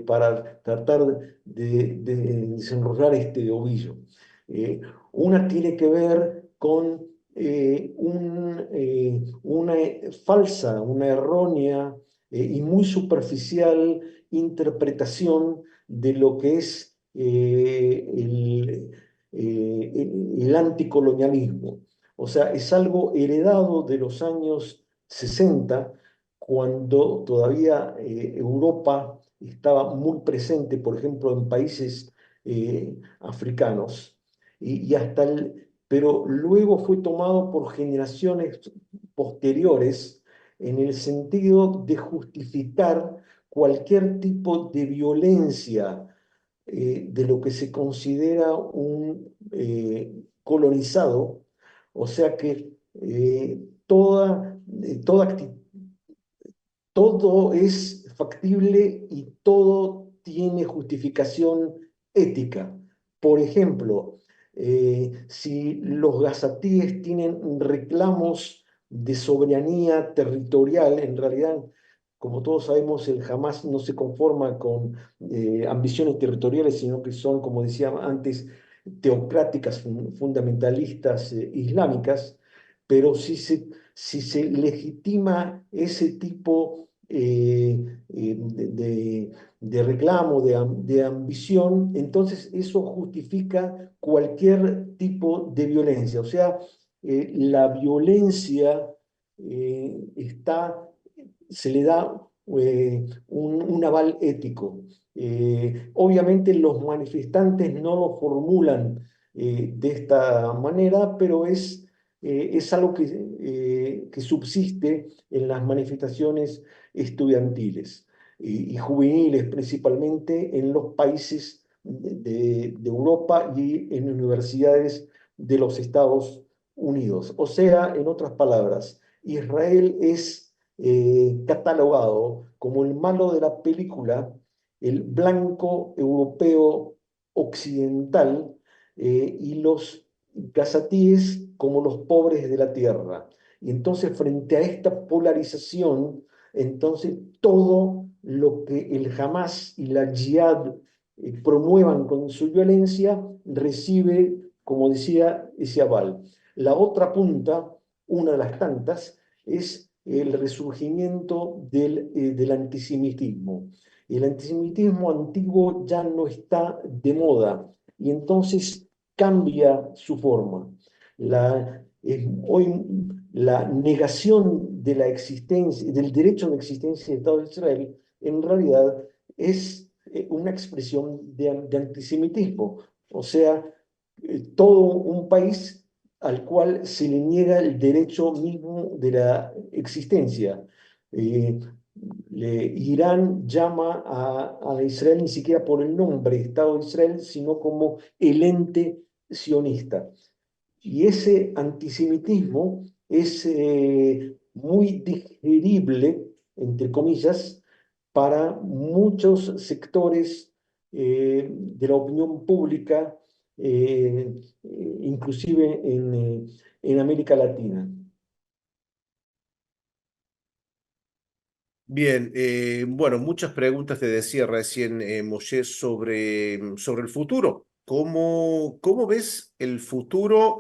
para tratar de desenrollar este ovillo. Eh, una tiene que ver con una falsa, una errónea y muy superficial interpretación de lo que es el anticolonialismo. O sea, es algo heredado de los años 60, cuando todavía Europa estaba muy presente, por ejemplo, en países africanos. Pero luego fue tomado por generaciones posteriores en el sentido de justificar cualquier tipo de violencia de lo que se considera un colonizado, o sea que todo es factible y todo tiene justificación ética. Por ejemplo, si los gazatíes tienen reclamos de soberanía territorial, en realidad, como todos sabemos, el Hamas no se conforma con ambiciones territoriales, sino que son, como decía antes, teocráticas, fundamentalistas islámicas, pero si se legitima ese tipo de reclamo, de ambición, entonces eso justifica cualquier tipo de violencia. O sea, la violencia se le da un aval ético. Obviamente los manifestantes no lo formulan de esta manera, pero es algo que subsiste en las manifestaciones estudiantiles y juveniles, principalmente en los países de Europa y en universidades de los Estados Unidos. O sea, en otras palabras, Israel es catalogado como el malo de la película, el blanco europeo occidental, y los gazatíes como los pobres de la tierra. Y entonces, frente a esta polarización, entonces todo lo que el Hamas y la Jihad promuevan con su violencia recibe, como decía, ese aval. La otra punta, una de las tantas, es el resurgimiento del antisemitismo. El antisemitismo antiguo ya no está de moda y entonces cambia su forma. Hoy la negación de la existencia, del derecho de existencia del Estado de Israel, en realidad es una expresión de antisemitismo. O sea, todo un país al cual se le niega el derecho mismo de la existencia. Eh, Irán llama a Israel ni siquiera por el nombre Estado de Israel, sino como el ente sionista. Y ese antisemitismo es muy digerible, entre comillas, para muchos sectores de la opinión pública, inclusive en América Latina. Bien, bueno, muchas preguntas te decía recién, Moshe, sobre el futuro. ¿Cómo ves el futuro?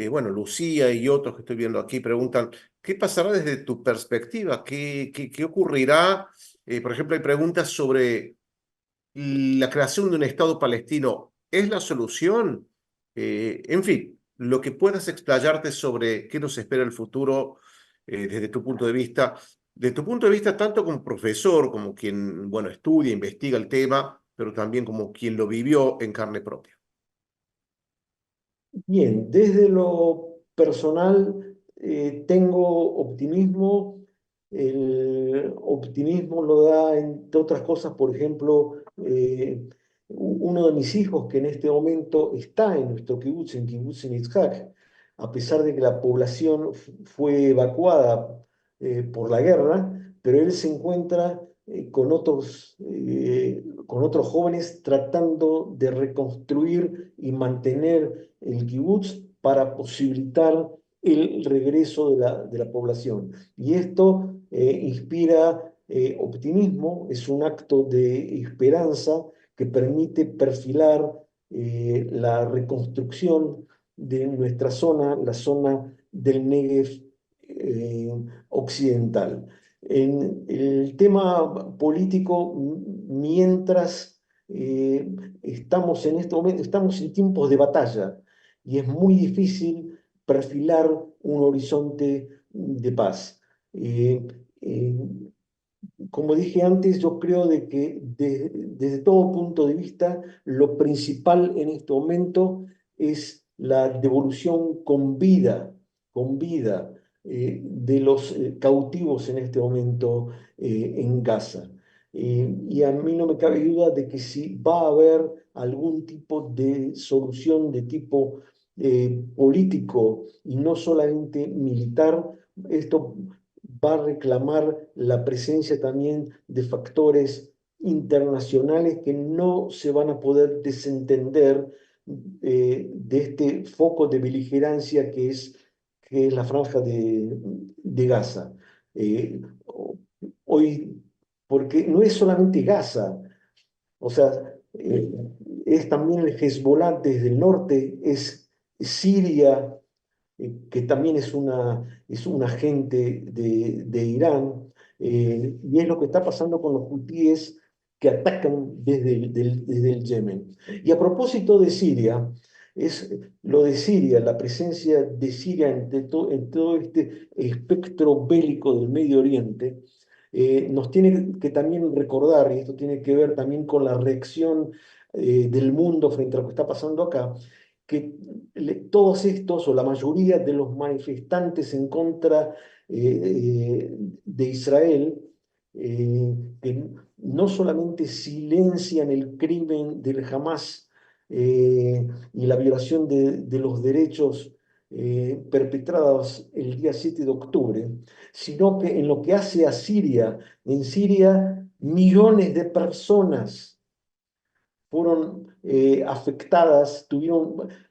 Bueno, Lucía y otros que estoy viendo aquí preguntan, ¿qué pasará desde tu perspectiva? ¿Qué ocurrirá? Por ejemplo, hay preguntas sobre la creación de un Estado palestino. ¿Es la solución? En fin, lo que puedas explayarte sobre qué nos espera el futuro desde tu punto de vista, de tu punto de vista tanto como profesor, como quien, bueno, estudia, investiga el tema, pero también como quien lo vivió en carne propia. Bien, desde lo personal tengo optimismo. El optimismo lo da, entre otras cosas, por ejemplo, uno de mis hijos que en este momento está en nuestro kibutz, en Kibutz Nitzhak, a pesar de que la población fue evacuada por la guerra, pero él se encuentra con otros jóvenes tratando de reconstruir y mantener el kibutz para posibilitar el regreso de la población. Y esto inspira optimismo, es un acto de esperanza que permite perfilar la reconstrucción de nuestra zona, la zona del Negev occidental. En el tema político, mientras estamos en este momento, estamos en tiempos de batalla y es muy difícil perfilar un horizonte de paz. Eh, eh, Como dije antes, yo creo de que desde todo punto de vista, lo principal en este momento es la devolución con vida de los cautivos en este momento en Gaza. Y a mí no me cabe duda de que si va a haber algún tipo de solución de tipo político y no solamente militar, esto va a reclamar la presencia también de factores internacionales que no se van a poder desentender de este foco de beligerancia que es la franja de Gaza. Eh, Hoy, porque no es solamente Gaza, o sea, es también el Hezbollah desde el norte, es Siria, que también es un agente de Irán, y es lo que está pasando con los hutíes que atacan desde el Yemen. Y a propósito de Siria, es lo de Siria, la presencia de Siria en todo este espectro bélico del Medio Oriente, nos tiene que también recordar, y esto tiene que ver también con la reacción del mundo frente a lo que está pasando acá, que todos estos, o la mayoría de los manifestantes en contra de Israel, que no solamente silencian el crimen del Hamas y la violación de los derechos perpetrados el día 7 de octubre, sino que en lo que hace a Siria, en Siria millones de personas fueron afectadas,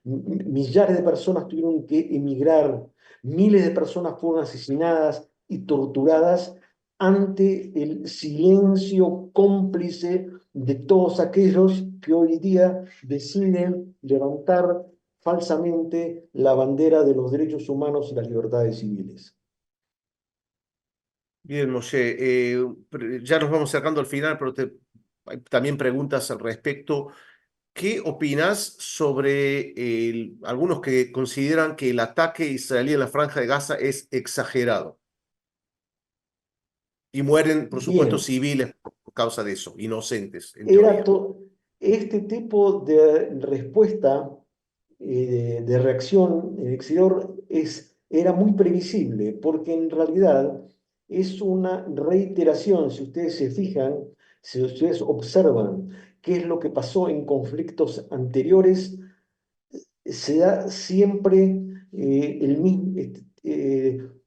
millares de personas tuvieron que emigrar, miles de personas fueron asesinadas y torturadas ante el silencio cómplice de todos aquellos que hoy día deciden levantar falsamente la bandera de los derechos humanos y las libertades civiles. Bien, Moshe, ya nos vamos acercando al final, pero hay también preguntas al respecto. ¿Qué opinas sobre algunos que consideran que el ataque israelí en la Franja de Gaza es exagerado y mueren, por supuesto, Bien, civiles por causa de eso, inocentes, en era teoría? to- este tipo de respuesta, de reacción en el exterior era muy previsible, porque en realidad es una reiteración, si ustedes se fijan, si ustedes observan qué es lo que pasó en conflictos anteriores, se da siempre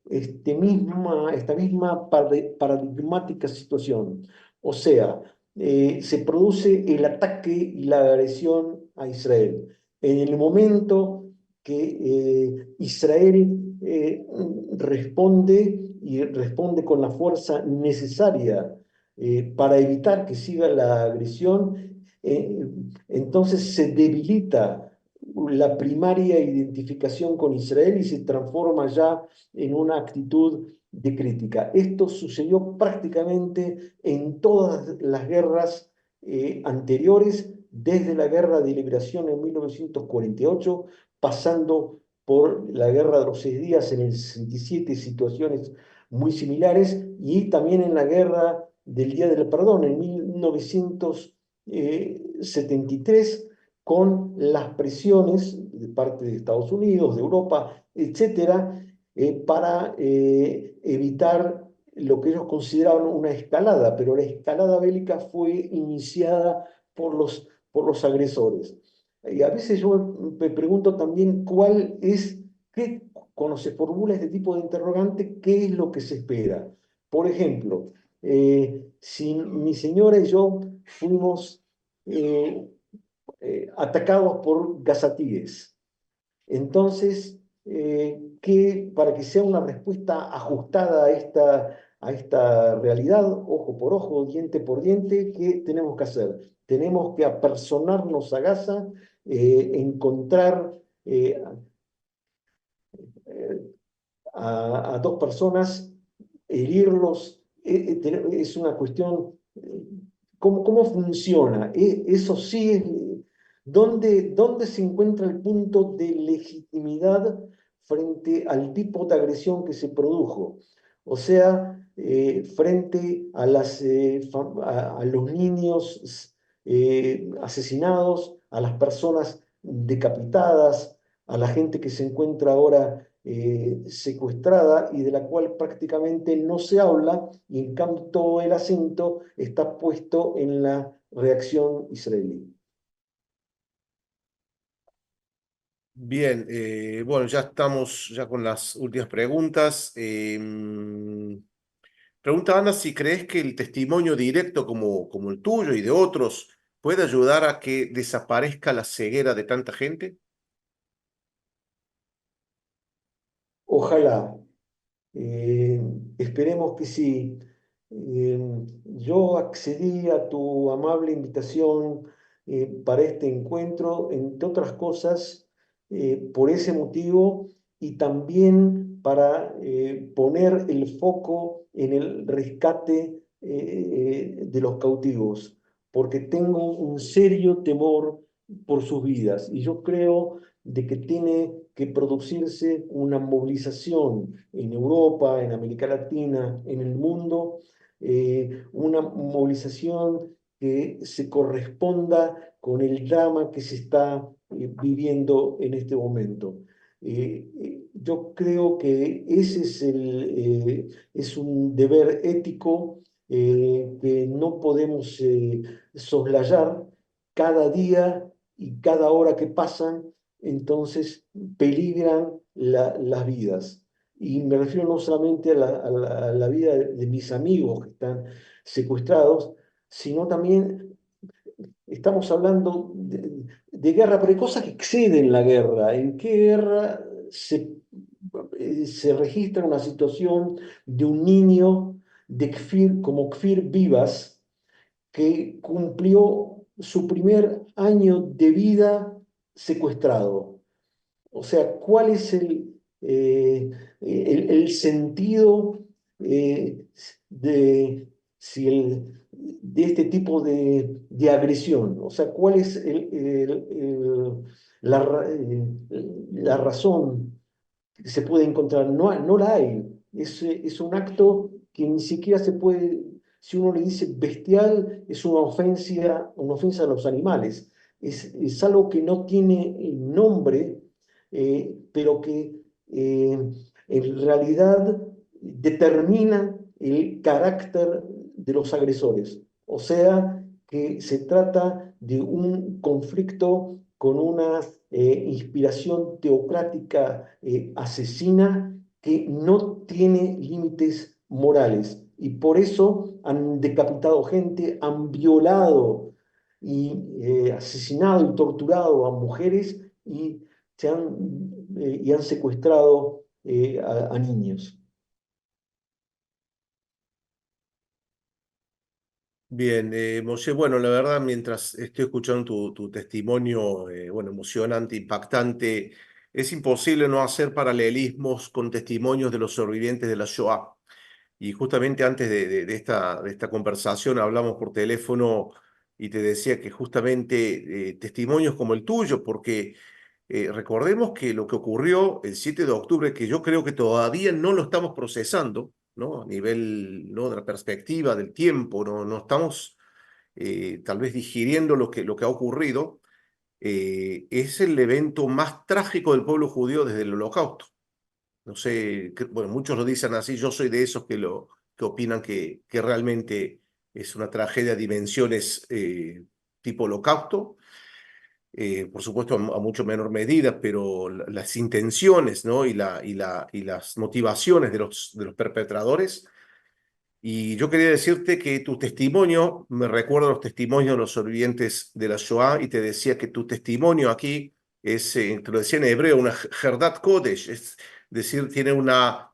esta misma paradigmática situación. O sea, se produce el ataque y la agresión a Israel. En el momento que Israel responde y responde con la fuerza necesaria para evitar que siga la agresión, entonces se debilita la primaria identificación con Israel y se transforma ya en una actitud de crítica. Esto sucedió prácticamente en todas las guerras anteriores, desde la Guerra de Liberación en 1948, pasando por la Guerra de los 6 días en el 67, situaciones muy similares, y también en la Guerra del Día del Perdón en 1973, con las presiones de parte de Estados Unidos, de Europa, etcétera, para evitar lo que ellos consideraban una escalada, pero la escalada bélica fue iniciada por los agresores. Y a veces yo me pregunto también cuando se formula este tipo de interrogante, ¿qué es lo que se espera? Por ejemplo, si mi señora y yo fuimos atacados por gazatíes. Entonces, para que sea una respuesta ajustada a esta realidad, ojo por ojo, diente por diente, ¿qué tenemos que hacer? Tenemos que apersonarnos a Gaza, encontrar eh, a dos personas, herirlos, es una cuestión cómo funciona. Eso sí es, ¿dónde se encuentra el punto de legitimidad frente al tipo de agresión que se produjo? O sea, frente a, a los niños asesinados, a las personas decapitadas, a la gente que se encuentra ahora secuestrada y de la cual prácticamente no se habla, y en cambio todo el acento está puesto en la reacción israelí. Bien, bueno, ya estamos ya con las últimas preguntas. Pregunta Ana si crees que el testimonio directo como el tuyo y de otros puede ayudar a que desaparezca la ceguera de tanta gente. Ojalá. Eh, esperemos que sí. Eh, yo accedí a tu amable invitación para este encuentro, entre otras cosas, por ese motivo y también para poner el foco en el rescate de los cautivos, porque tengo un serio temor por sus vidas y yo creo de que tiene que producirse una movilización en Europa, en América Latina, en el mundo, una movilización que se corresponda con el drama que se está viviendo en este momento. Yo creo que ese es un deber ético que no podemos soslayar cada día y cada hora que pasan, entonces peligran las vidas. Y me refiero no solamente a la vida de mis amigos que están secuestrados, sino también estamos hablando de guerra, pero hay cosas que exceden la guerra. ¿En qué guerra se registra una situación de un niño como Kfir Vivas que cumplió su primer año de vida secuestrado? O sea, ¿cuál es el sentido de, si de este tipo de agresión? O sea, ¿cuál es la razón que se puede encontrar? No, no la hay. Es un acto que ni siquiera se puede, si uno le dice bestial, es una ofensa a los animales. Es algo que no tiene nombre, pero que en realidad determina el carácter de los agresores. O sea, que se trata de un conflicto con una inspiración teocrática asesina que no tiene límites morales. Y por eso han decapitado gente, han violado y asesinado y torturado a mujeres y han secuestrado a niños. Bien, Moshe, bueno, la verdad, mientras estoy escuchando tu testimonio, bueno, emocionante, impactante, es imposible no hacer paralelismos con testimonios de los sobrevivientes de la Shoah. Y justamente antes de esta conversación hablamos por teléfono y te decía que justamente testimonios como el tuyo, porque recordemos que lo que ocurrió el 7 de octubre, que yo creo que todavía no lo estamos procesando, ¿no? A nivel, ¿no? de la perspectiva, del tiempo, no estamos tal vez digiriendo lo que ha ocurrido, es el evento más trágico del pueblo judío desde el Holocausto. No sé, bueno, muchos lo dicen así, yo soy de esos que opinan que realmente es una tragedia de dimensiones tipo Holocausto, por supuesto a mucho menor medida, pero las intenciones, ¿no? y las motivaciones de los perpetradores. Y yo quería decirte que tu testimonio me recuerda a los testimonios de los sobrevivientes de la Shoah y te decía que tu testimonio aquí es, te lo decía en hebreo, una Herdat Kodesh, es decir, tiene una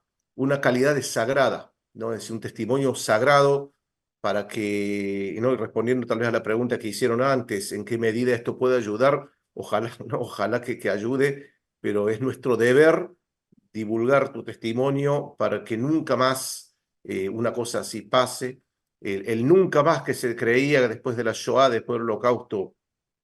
calidad de sagrada, ¿no? Es un testimonio sagrado para que, ¿no? Y respondiendo tal vez a la pregunta que hicieron antes, ¿en qué medida esto puede ayudar? Ojalá, ¿no? Ojalá que ayude, pero es nuestro deber divulgar tu testimonio para que nunca más una cosa así pase el nunca más que se creía después de la Shoah, después del Holocausto,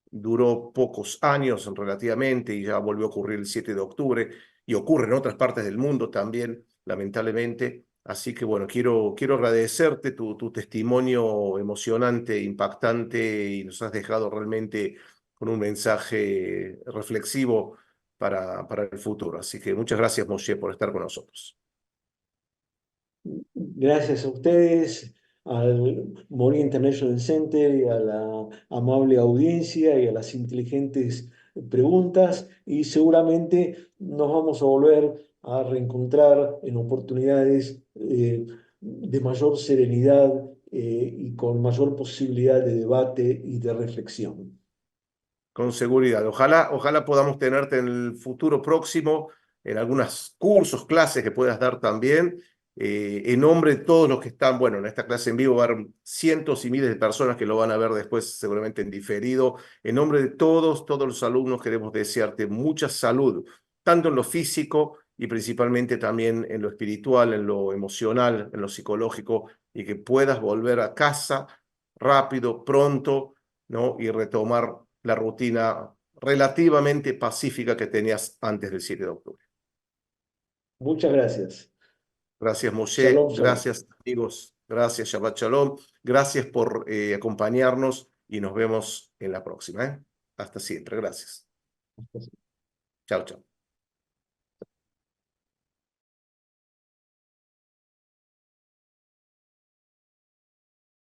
duró pocos años relativamente y ya volvió a ocurrir el 7 de octubre y ocurre en otras partes del mundo también, lamentablemente. Así que bueno, quiero agradecerte tu testimonio emocionante, impactante y nos has dejado realmente con un mensaje reflexivo para el futuro. Así que muchas gracias, Moshe, por estar con nosotros. Gracias a ustedes, al Moria International Center y a la amable audiencia y a las inteligentes preguntas y seguramente nos vamos a volver a reencontrar en oportunidades de mayor serenidad y con mayor posibilidad de debate y de reflexión. Con seguridad. Ojalá podamos tenerte en el futuro próximo, en algunos cursos, clases que puedas dar también. En nombre de todos los que están, bueno, en esta clase en vivo va a haber cientos y miles de personas que lo van a ver después seguramente en diferido. En nombre de todos los alumnos queremos desearte mucha salud, tanto en lo físico y principalmente también en lo espiritual, en lo emocional, en lo psicológico, y que puedas volver a casa rápido, pronto, ¿no? Y retomar la rutina relativamente pacífica que tenías antes del 7 de octubre. Muchas gracias. Gracias, Moshe. Shalom, shalom. Gracias, amigos. Gracias, Shabbat Shalom. Gracias por acompañarnos y nos vemos en la próxima. Hasta siempre. Gracias. Chao, chao.